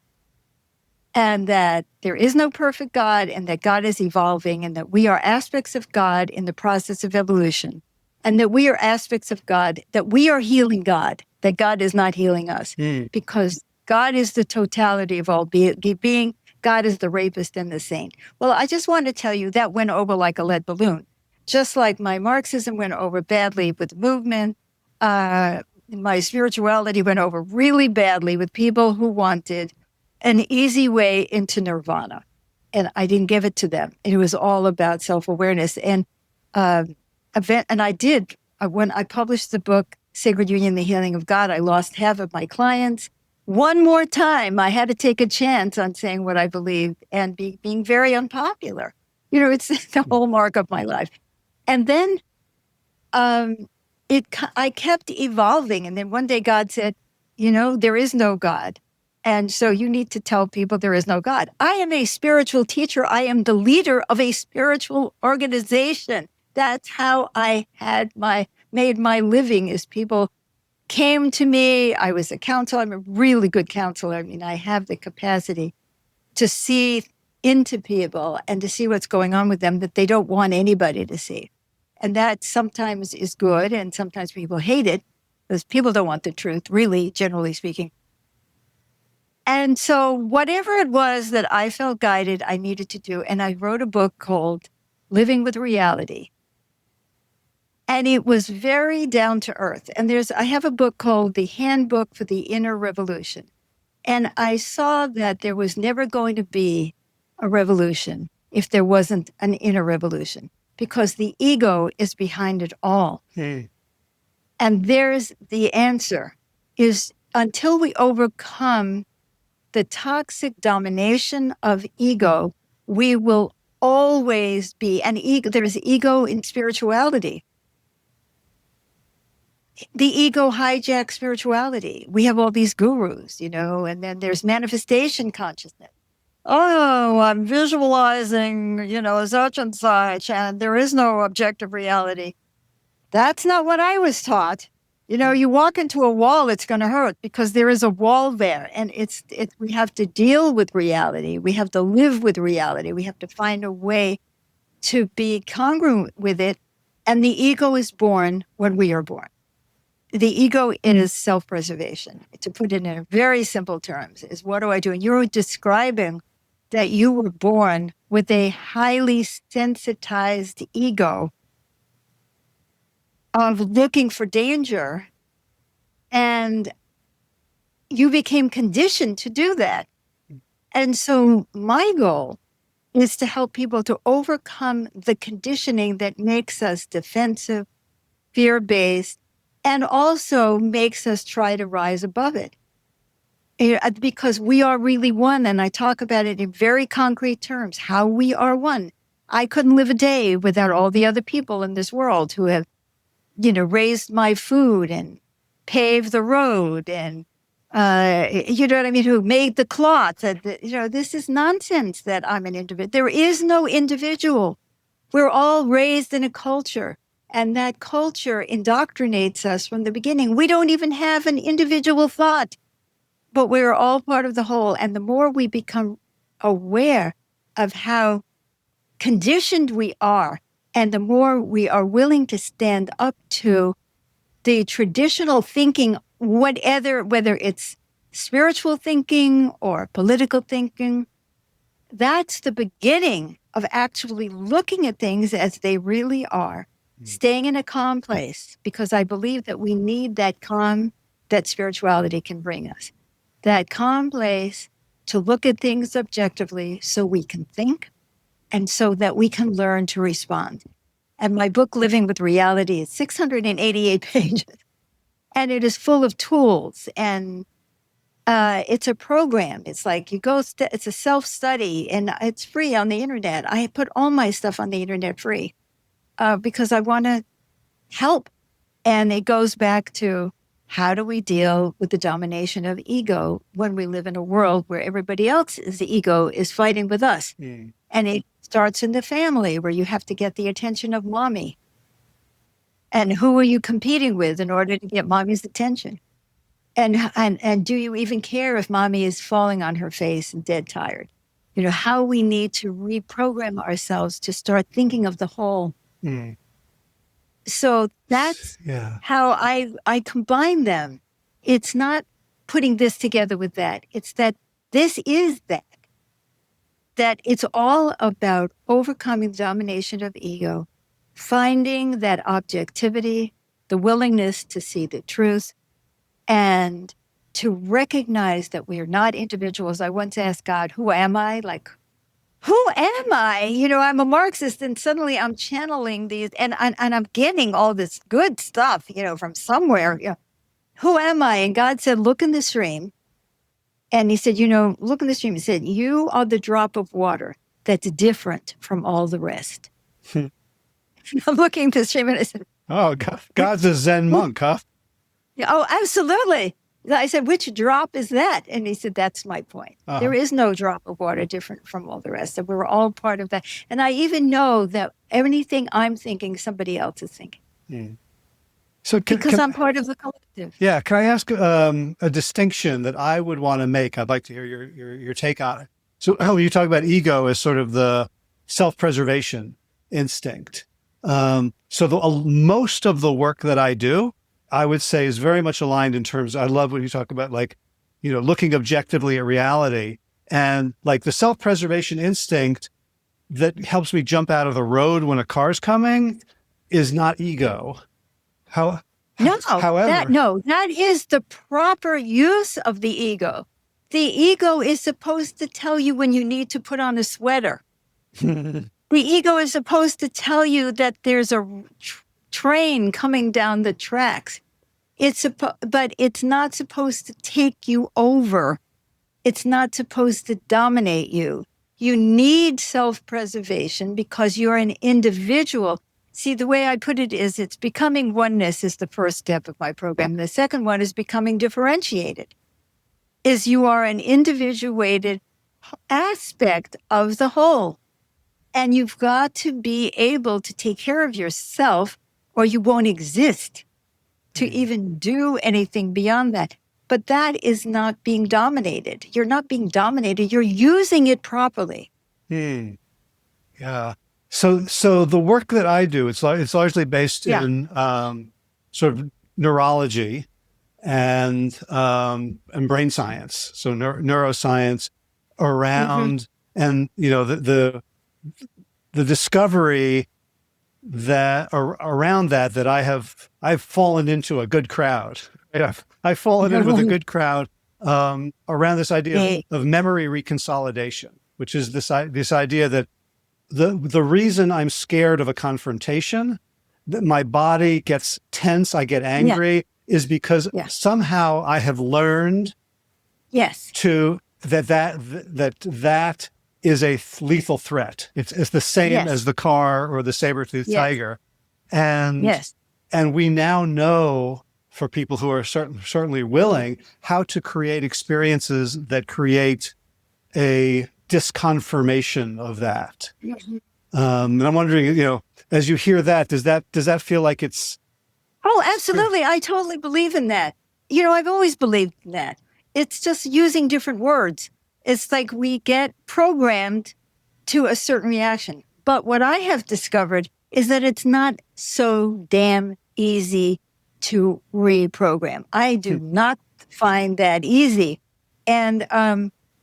and that there is no perfect God and that God is evolving and that we are aspects of God in the process of evolution and that we are aspects of God, that we are healing God, that God is not healing us because God is the totality of all being. God is the rapist and the saint. Well, I just want to tell you that went over like a lead balloon. Just like my Marxism went over badly with the movement, my spirituality went over really badly with people who wanted an easy way into nirvana. And I didn't give it to them. It was all about self-awareness. And I did. When I published the book, Sacred Union, The Healing of God, I lost half of my clients. One more time, I had to take a chance on saying what I believed and being very unpopular. It's the whole mark of my life. And then I kept evolving. And then one day God said, there is no God. And so you need to tell people there is no God. I am a spiritual teacher. I am the leader of a spiritual organization. That's how I made my living is people came to me. I was a counselor. I'm a really good counselor. I have the capacity to see into people and to see what's going on with them that they don't want anybody to see. And that sometimes is good, and sometimes people hate it, because people don't want the truth, really, generally speaking. And so whatever it was that I felt guided, I needed to do. And I wrote a book called Living with Reality. And it was very down to earth. And I have a book called The Handbook for the Inner Revolution. And I saw that there was never going to be a revolution if there wasn't an inner revolution, because the ego is behind it all. And there's the answer, is until we overcome the toxic domination of ego, we will always be an ego. There is ego in spirituality. The ego hijacks spirituality. We have all these gurus, and then there's manifestation consciousness. Oh, I'm visualizing, such and such, and there is no objective reality. That's not what I was taught. You walk into a wall, it's going to hurt because there is a wall there. And we have to deal with reality. We have to live with reality. We have to find a way to be congruent with it. And the ego is born when we are born. The ego is self-preservation. To put it in very simple terms, is what do I do? And you're describing that you were born with a highly sensitized ego of looking for danger, and you became conditioned to do that. And so my goal is to help people to overcome the conditioning that makes us defensive, fear-based, and also makes us try to rise above it. Because we are really one, and I talk about it in very concrete terms, how we are one. I couldn't live a day without all the other people in this world who have raised my food and paved the road and, who made the cloth. This is nonsense that I'm an individual. There is no individual. We're all raised in a culture, and that culture indoctrinates us from the beginning. We don't even have an individual thought, but we're all part of the whole. And the more we become aware of how conditioned we are, and the more we are willing to stand up to the traditional thinking, whether it's spiritual thinking or political thinking, that's the beginning of actually looking at things as they really are, staying in a calm place, because I believe that we need that calm that spirituality can bring us. That calm place to look at things objectively so we can think, and so that we can learn to respond. And my book, Living with Reality, is 688 pages. And it is full of tools. And it's a program. It's like it's a self-study, and it's free on the internet. I put all my stuff on the internet free because I want to help. And it goes back to, how do we deal with the domination of ego when we live in a world where everybody else's ego is fighting with us? Mm. And it starts in the family, where you have to get the attention of mommy. And who are you competing with in order to get mommy's attention? And do you even care if mommy is falling on her face and dead tired? How we need to reprogram ourselves to start thinking of the whole. Mm. So that's how I combine them. It's not putting this together with that. It's that this is that. That it's all about overcoming the domination of ego, finding that objectivity, the willingness to see the truth, and to recognize that we are not individuals. I once asked God, who am I? Who am I? I'm a Marxist, and suddenly I'm channeling these, and I'm getting all this good stuff, from somewhere. Who am I? And God said, look in the stream. And he said, look in the stream. He said, you are the drop of water that's different from all the rest. I'm looking at the stream, and I said, oh, God's a Zen monk, huh? Oh, absolutely. I said, which drop is that? And he said, that's my point. Uh-huh. There is no drop of water different from all the rest. And we're all part of that. And I even know that anything I'm thinking, somebody else is thinking. Mm. So because I'm part of the collective. Yeah. Can I ask a distinction that I would want to make? I'd like to hear your take on it. So you talk about ego as sort of the self-preservation instinct. Most of the work that I do, I would say, is very much aligned in terms, I love when you talk about looking objectively at reality, and the self-preservation instinct that helps me jump out of the road when a car's coming is not ego. However, that is the proper use of the ego. The ego is supposed to tell you when you need to put on a sweater. The ego is supposed to tell you that there's a train coming down the tracks. But it's not supposed to take you over. It's not supposed to dominate you. You need self-preservation because you're an individual. See, the way I put it is it's becoming oneness is the first step of my program. The second one is becoming differentiated, is you are an individuated aspect of the whole. And you've got to be able to take care of yourself or you won't exist to even do anything beyond that. But that is not being dominated. You're not being dominated. You're using it properly. Yeah. So the work that I do, it's largely based in sort of neurology and brain science. So neuroscience around, and the discovery that around that I've fallen into a good crowd. I've fallen in with a good crowd around this idea of memory reconsolidation, which is this idea that the reason I'm scared of a confrontation, that my body gets tense, I get angry, is because somehow I have learned to that is a lethal threat. It's the same as the car or the saber-toothed tiger. And we now know, for people who are certainly willing, how to create experiences that create a disconfirmation of that. And I'm wondering, as you hear that, does that feel like it's... Oh, absolutely. I totally believe in that. I've always believed in that. It's just using different words. It's like we get programmed to a certain reaction. But what I have discovered is that it's not so damn easy to reprogram. I do not find that easy. And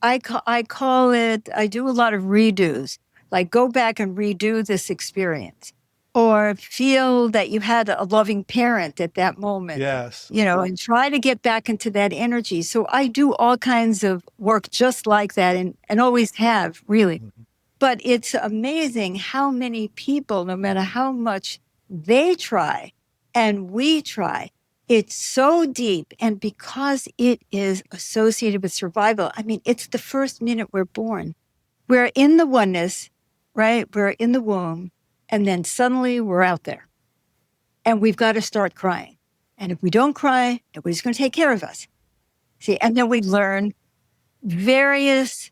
I call it, I do a lot of redos, like go back and redo this experience, or feel that you had a loving parent at that moment. Yes. And try to get back into that energy. So I do all kinds of work just like that and always have, really. But it's amazing how many people, no matter how much they try and we try, it's so deep. And because it is associated with survival, it's the first minute we're born. We're in the oneness, right? We're in the womb. And then suddenly we're out there. And we've got to start crying. And if we don't cry, nobody's going to take care of us. See, and then we learn various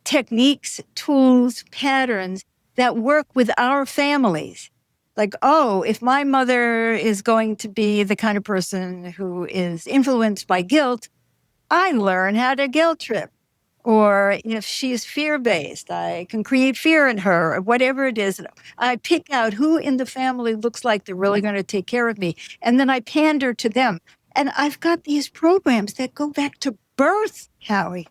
techniques, tools, patterns that work with our families. Like, if my mother is going to be the kind of person who is influenced by guilt, I learn how to guilt trip. Or if she's fear-based, I can create fear in her, or whatever it is. I pick out who in the family looks like they're really going to take care of me. And then I pander to them. And I've got these programs that go back to birth, Howie.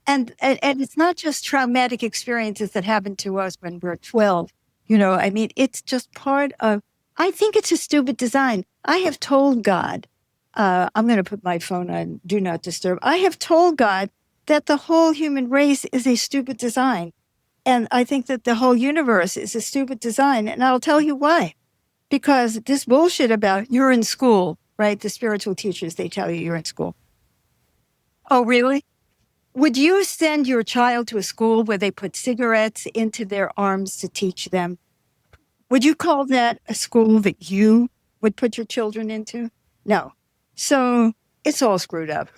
And it's not just traumatic experiences that happen to us when we're 12. It's just part of, I think it's a stupid design. I have told God, I'm going to put my phone on Do Not Disturb. I have told God that the whole human race is a stupid design. And I think that the whole universe is a stupid design. And I'll tell you why. Because this bullshit about you're in school, right? The spiritual teachers, they tell you you're in school. Oh, really? Would you send your child to a school where they put cigarettes into their arms to teach them? Would you call that a school that you would put your children into? No. So it's all screwed up.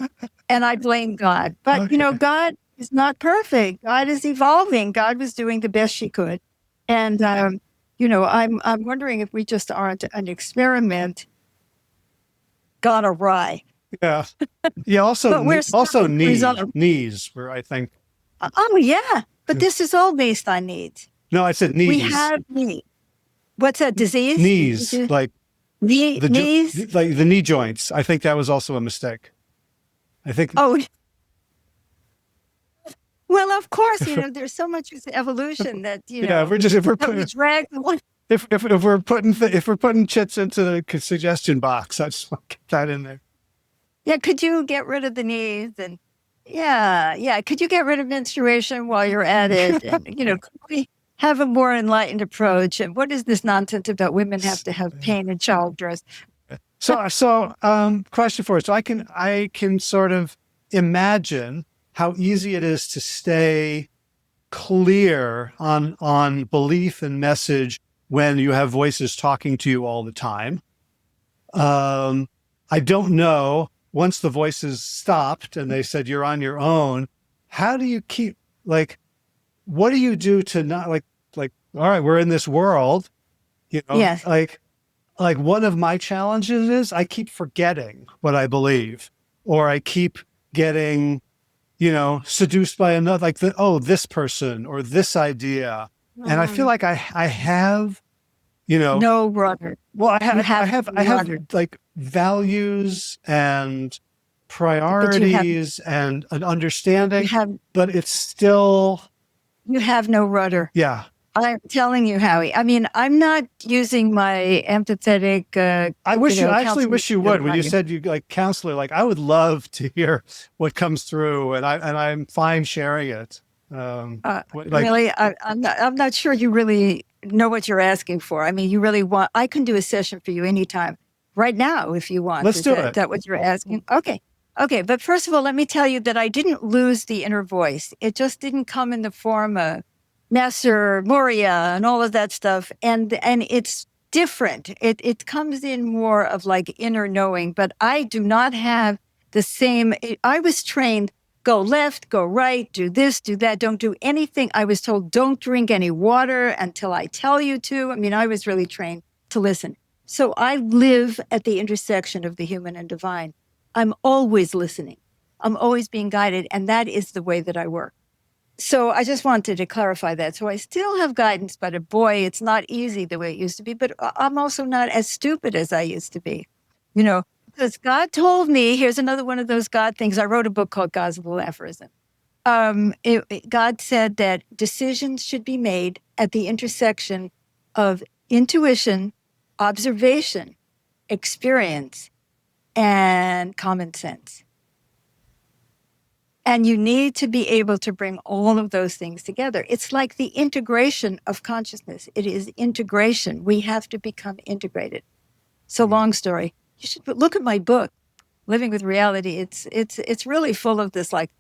And I blame God. But, God is not perfect. God is evolving. God was doing the best she could. And, I'm wondering if we just aren't an experiment gone awry. Yeah. Yeah. Also needs, where I think. Oh, yeah. But this is all based on needs. No, I said knees. We have needs. What's that, disease? Knees, like knees? Like the knee joints. I think that was also a mistake. I think. Oh, well, of course, there's so much evolution that, if we're putting chits into the suggestion box, I just want to get that in there. Yeah, could you get rid of the knees? And could you get rid of menstruation while you're at it? And, could we have a more enlightened approach? And what is this nonsense about women have to have pain in childbirth? Question for you. So I can sort of imagine how easy it is to stay clear on belief and message when you have voices talking to you all the time. I don't know, once the voices stopped and they said you're on your own, how do you keep, like, what do you do to not like, all right, we're in this world, Yes. like one of my challenges is I keep forgetting what I believe, or I keep getting, seduced by another, like this person or this idea. And I feel like I have, No rudder. well, You have I have rudder, like values and but you have priorities and an understanding, you have but it's still, you have no rudder. yeah. I'm telling you, Howie. I mean, I'm not using my empathetic, I actually counseling wish you skills would. When on you you. said you like counselor, like I would love to hear what comes through, and I'm fine sharing it. Like, Really, I'm not sure you really know what you're asking for. I mean, you really want, I can do a session for you anytime, right now, if you want. let's Is do it. that what you're asking? Okay. Okay. But first of all, let me tell you that I didn't lose the inner voice. It just didn't come in the form of Nasser, Moria, and all of that stuff. And it's different. It comes in more of like inner knowing, but I do not have the same. I was trained, go left, go right, do this, do that, don't do anything. I was told, don't drink any water until I tell you to. I mean, I was really trained to listen. So I live at the intersection of the human and divine. I'm always listening. I'm always being guided. And that is the way that I work. So I just wanted to clarify that. So I still have guidance, but boy, it's not easy the way it used to be. But I'm also not as stupid as I used to be, because God told me, here's another one of those God things. I wrote a book called Gospel Aphorism. God said that decisions should be made at the intersection of intuition, observation, experience, and common sense. And you need to be able to bring all of those things together. It's like the integration of consciousness. It is integration. We have to become integrated. So long story. You should look at my book, Living with Reality. It's really full of this, like,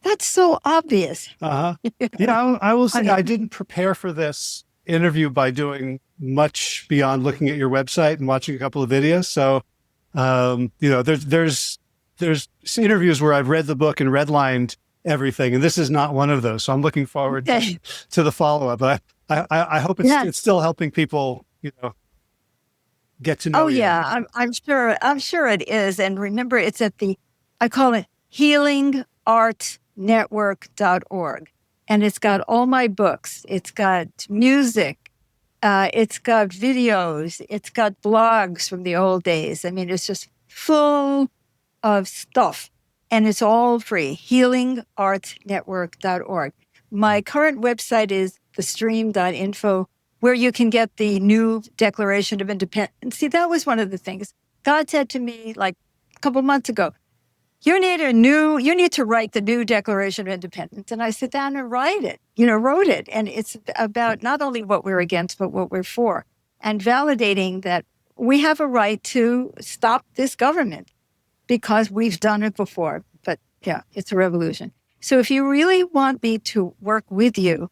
that's so obvious. Yeah, I will say Okay. I didn't prepare for this interview by doing much beyond looking at your website and watching a couple of videos. So, there's interviews where I've read the book and redlined everything, and this is not one of those. So I'm looking forward to the follow up. But I hope it's still helping people, get to know you. Yeah, I'm sure it is. And remember, it's at I call it healingartsnetwork.org. And it's got all my books. It's got music. It's got videos. It's got blogs from the old days. I mean, it's just full of stuff. And it's all free, healingartsnetwork.org. My current website is thestream.info, where you can get the new Declaration of Independence. See, that was one of the things God said to me like a couple months ago. You need to write the new Declaration of Independence. And I sat down and wrote it. And it's about not only what we're against, but what we're for, and validating that we have a right to stop this government because we've done it before. But yeah, it's a revolution. So if you really want me to work with you,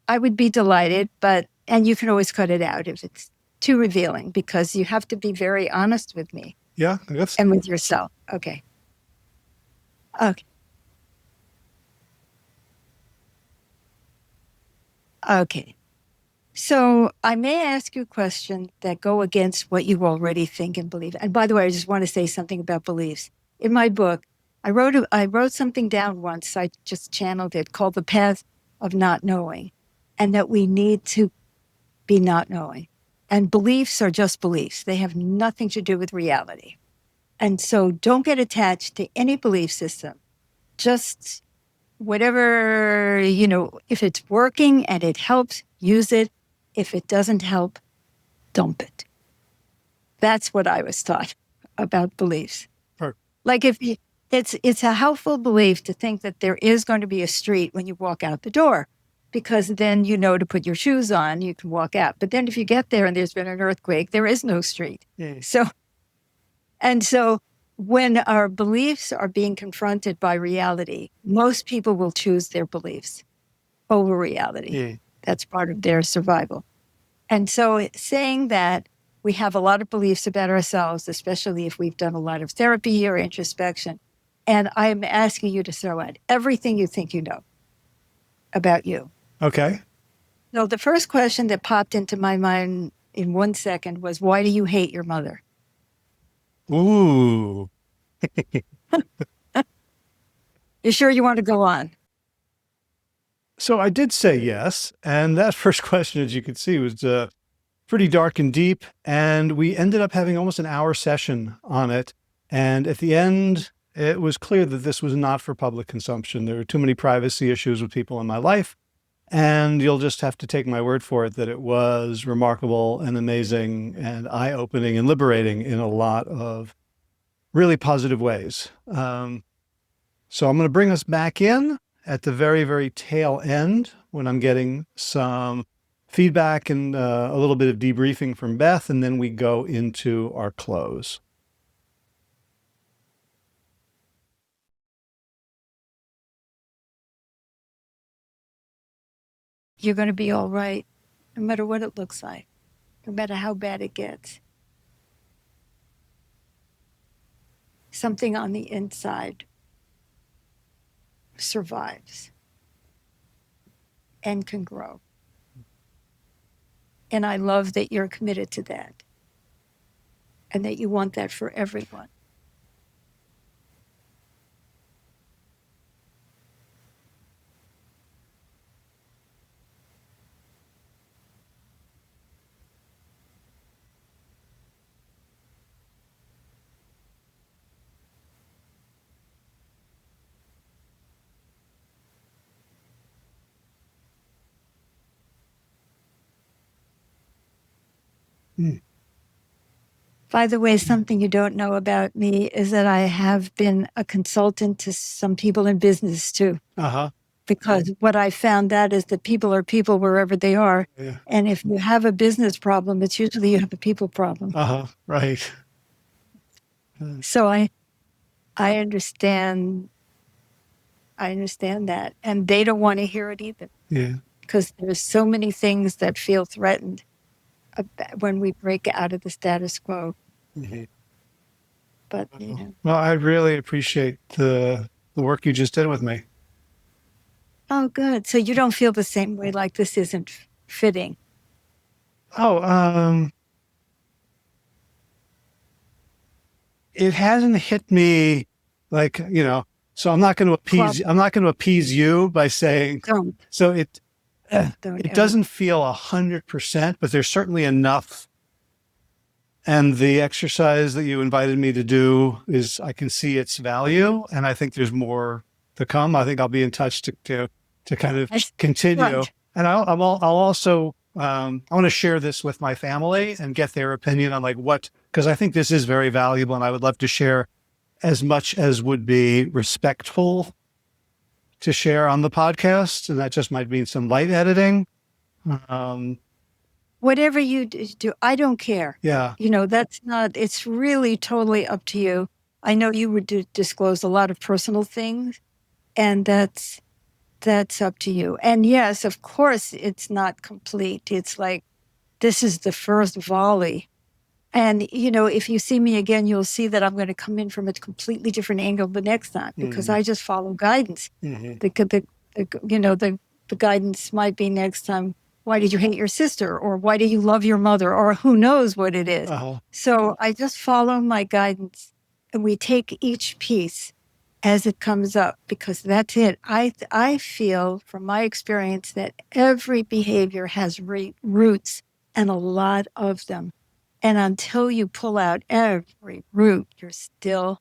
I would be delighted, and you can always cut it out if it's too revealing, because you have to be very honest with me. Yeah. And with yourself. Okay. Okay. So I may ask you questions that go against what you already think and believe. And by the way, I just want to say something about beliefs. In my book, I wrote something down once. I just channeled it, called The Path of Not Knowing, and that we need to be not knowing. And beliefs are just beliefs. They have nothing to do with reality. And so don't get attached to any belief system. Just whatever, if it's working and it helps, use it. If it doesn't help, dump it. That's what I was taught about beliefs. Sure. Like it's a helpful belief to think that there is going to be a street when you walk out the door, because then to put your shoes on, you can walk out. But then if you get there and there's been an earthquake, there is no street. Yeah. So And so when our beliefs are being confronted by reality, most people will choose their beliefs over reality. Yeah. That's part of their survival. And so saying that we have a lot of beliefs about ourselves, especially if we've done a lot of therapy or introspection, and I'm asking you to throw out everything you think you know about you. Okay. So the first question that popped into my mind in 1 second was, why do you hate your mother? Ooh. You sure you want to go on? So I did say yes. And that first question, as you could see, was pretty dark and deep. And we ended up having almost an hour session on it. And at the end, it was clear that this was not for public consumption. There were too many privacy issues with people in my life. And you'll just have to take my word for it that it was remarkable and amazing and eye-opening and liberating in a lot of really positive ways. So I'm going to bring us back in at the very, very tail end when I'm getting some feedback and a little bit of debriefing from Beth, and then we go into our close. You're going to be all right, no matter what it looks like, no matter how bad it gets. Something on the inside survives and can grow. And I love that you're committed to that and that you want that for everyone. By the way, something you don't know about me is that I have been a consultant to some people in business too. Uh-huh. Because what I found out is that people are people wherever they are. Yeah. And if you have a business problem, it's usually you have a people problem. Uh-huh. Right. So I understand that. And they don't want to hear it either. Yeah. Because there's so many things that feel threatened when we break out of the status quo. Mm-hmm. But, you know. Well, I really appreciate the work you just did with me. Oh, good. So you don't feel the same way, like this isn't fitting? Oh, it hasn't hit me like, you know, so I'm not going to appease you by saying, Don't. so it Don't doesn't feel 100%, but there's certainly enough. And the exercise that you invited me to do is, I can see its value, and I think there's more to come. I think I'll be in touch to kind of continue. Right. And I'll also, I want to share this with my family and get their opinion on like because I think this is very valuable, and I would love to share as much as would be respectful to share on the podcast. And that just might mean some light editing. Whatever you do, I don't care. Yeah. You know, it's really totally up to you. I know you would disclose a lot of personal things, and that's up to you. And yes, of course, it's not complete. It's like, this is the first volley. And, you know, if you see me again, you'll see that I'm going to come in from a completely different angle the next time, because I just follow guidance. Mm-hmm. The guidance might be next time, why did you hate your sister? Or why do you love your mother? Or who knows what it is. Uh-huh. So I just follow my guidance, and we take each piece as it comes up, because that's it. I feel from my experience that every behavior has roots, and a lot of them. And until you pull out every root, you're still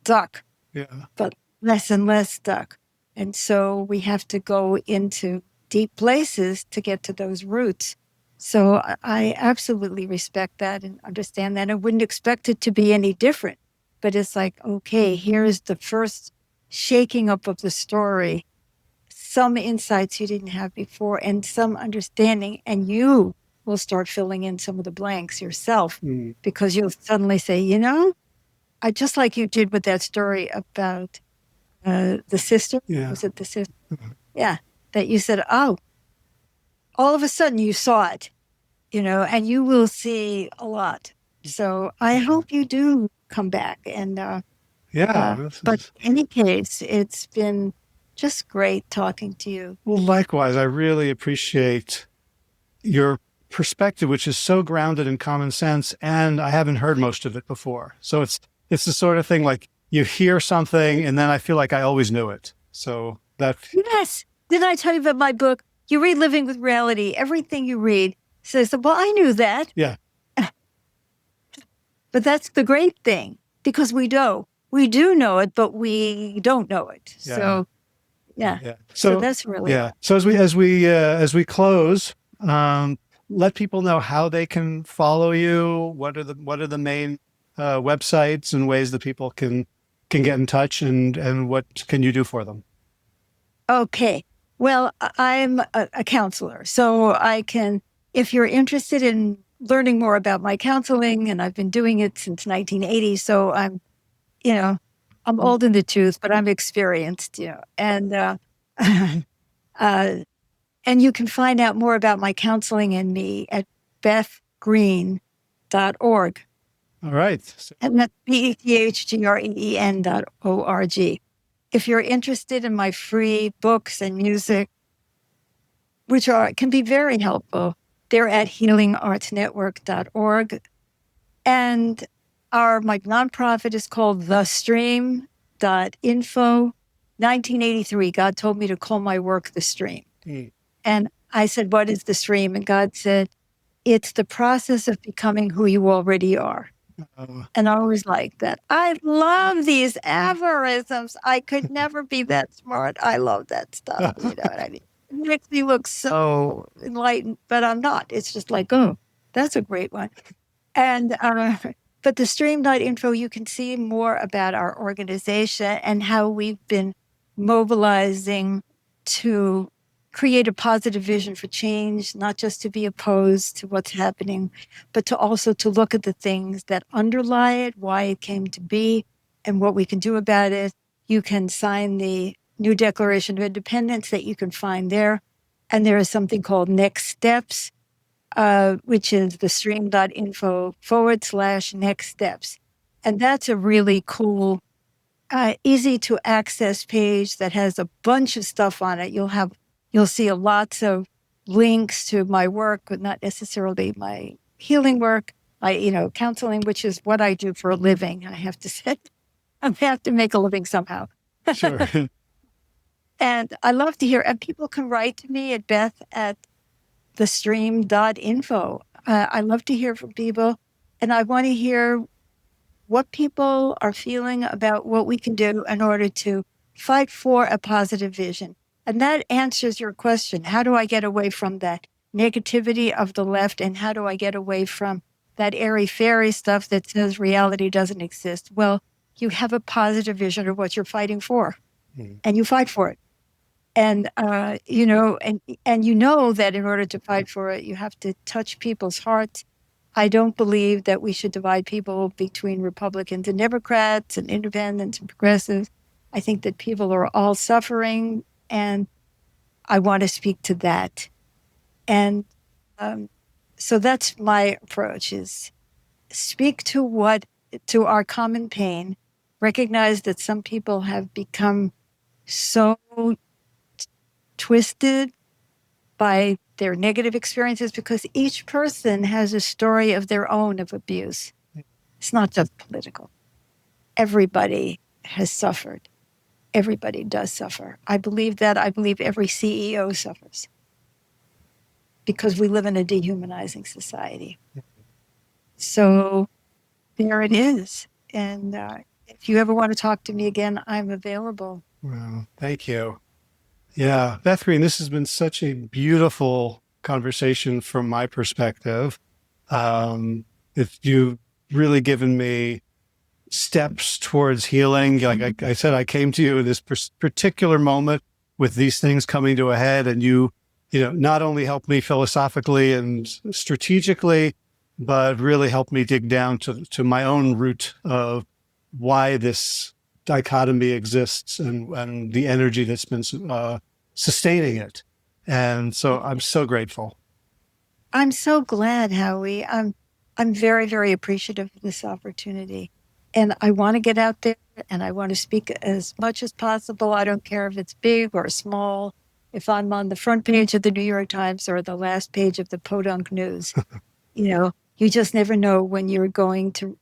stuck. Yeah. But less and less stuck. And so we have to go into deep places to get to those roots. So I absolutely respect that and understand that. I wouldn't expect it to be any different. But it's like, okay, here's the first shaking up of the story. Some insights you didn't have before, and some understanding, and you will start filling in some of the blanks yourself, because you'll suddenly say, you know, I just like you did with that story about the sister. Yeah. Was it the sister? Yeah. That you said, oh, all of a sudden you saw it, and you will see a lot. So I hope you do come back. And but in any case, it's been just great talking to you. Well, likewise, I really appreciate your perspective, which is so grounded in common sense, and I haven't heard most of it before. So it's the sort of thing like you hear something, and then I feel like I always knew it. So that Yes. Didn't I tell you about my book? You read Living with Reality. Everything you read says, well, I knew that. Yeah. But that's the great thing, because we do know it, but we don't know it. Yeah. So, yeah. So that's really So as we close, let people know how they can follow you. What are the main websites and ways that people can get in touch, and what can you do for them? Okay. Well, I'm a counselor, so I can, if you're interested in learning more about my counseling, and I've been doing it since 1980, so I'm old in the tooth, but I'm experienced, and and you can find out more about my counseling and me at bethgreen.org. All right. And that's BETHGREEN.org. If you're interested in my free books and music, which can be very helpful, they're at healingartsnetwork.org. And my nonprofit is called thestream.info. 1983, God told me to call my work The Stream. And I said, what is the stream? And God said, it's the process of becoming who you already are. And I always like that. I love these aphorisms. I could never be that smart. I love that stuff. You know what I mean? It makes me look so enlightened, but I'm not. It's just like, oh, that's a great one. And but the stream.info, you can see more about our organization and how we've been mobilizing to create a positive vision for change, not just to be opposed to what's happening, but to also to look at the things that underlie it, why it came to be, and what we can do about it. You can sign the new Declaration of Independence that you can find there. And there is something called Next Steps, which is the stream.info/next steps. And that's a really cool, easy to access page that has a bunch of stuff on it. You'll see lots of links to my work, but not necessarily my healing work, my counseling, which is what I do for a living. I have to say, I have to make a living somehow. Sure. And I love to hear, and people can write to me at beth@thestream.info. I love to hear from people, and I want to hear what people are feeling about what we can do in order to fight for a positive vision. And that answers your question. How do I get away from that negativity of the left? And how do I get away from that airy-fairy stuff that says reality doesn't exist? Well, you have a positive vision of what you're fighting for, and you fight for it. And, and you know that in order to fight for it, you have to touch people's hearts. I don't believe that we should divide people between Republicans and Democrats and independents and progressives. I think that people are all suffering, and I want to speak to that. And so that's my approach, is speak to our common pain, recognize that some people have become so twisted by their negative experiences, because each person has a story of their own of abuse. It's not just political. Everybody has suffered. Everybody does suffer. I believe that. I believe every CEO suffers, because we live in a dehumanizing society. So there it is. And if you ever want to talk to me again, I'm available. Well, thank you. Yeah, Beth Green, this has been such a beautiful conversation from my perspective. If you've really given me steps towards healing, like I said, I came to you in this particular moment with these things coming to a head, and you not only helped me philosophically and strategically, but really helped me dig down to my own root of why this dichotomy exists and the energy that's been sustaining it. And so I'm so grateful. I'm so glad, Howie. I'm very, very appreciative of this opportunity. And I want to get out there and I want to speak as much as possible. I don't care if it's big or small, if I'm on the front page of the New York Times or the last page of the Podunk News. You just never know when you're going to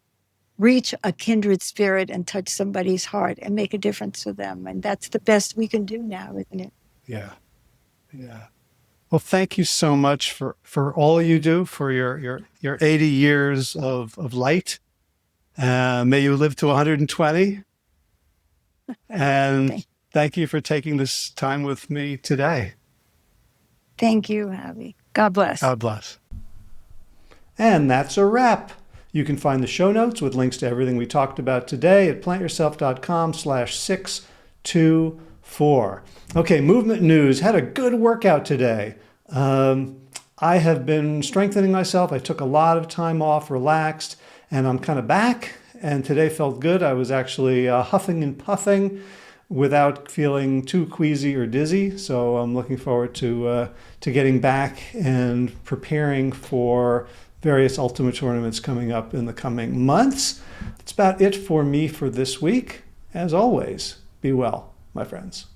reach a kindred spirit and touch somebody's heart and make a difference for them. And that's the best we can do now, isn't it? Yeah. Yeah. Well, thank you so much for all you do, for your 80 years of light. May you live to 120. And thank you for taking this time with me today. Thank you, Howie. God bless. God bless. And that's a wrap. You can find the show notes with links to everything we talked about today at plantyourself.com/624. Okay, movement news. Had a good workout today. I have been strengthening myself. I took a lot of time off, relaxed, and I'm kind of back. And today felt good. I was actually huffing and puffing without feeling too queasy or dizzy. So I'm looking forward to getting back and preparing for various Ultima tournaments coming up in the coming months. That's about it for me for this week. As always, be well, my friends.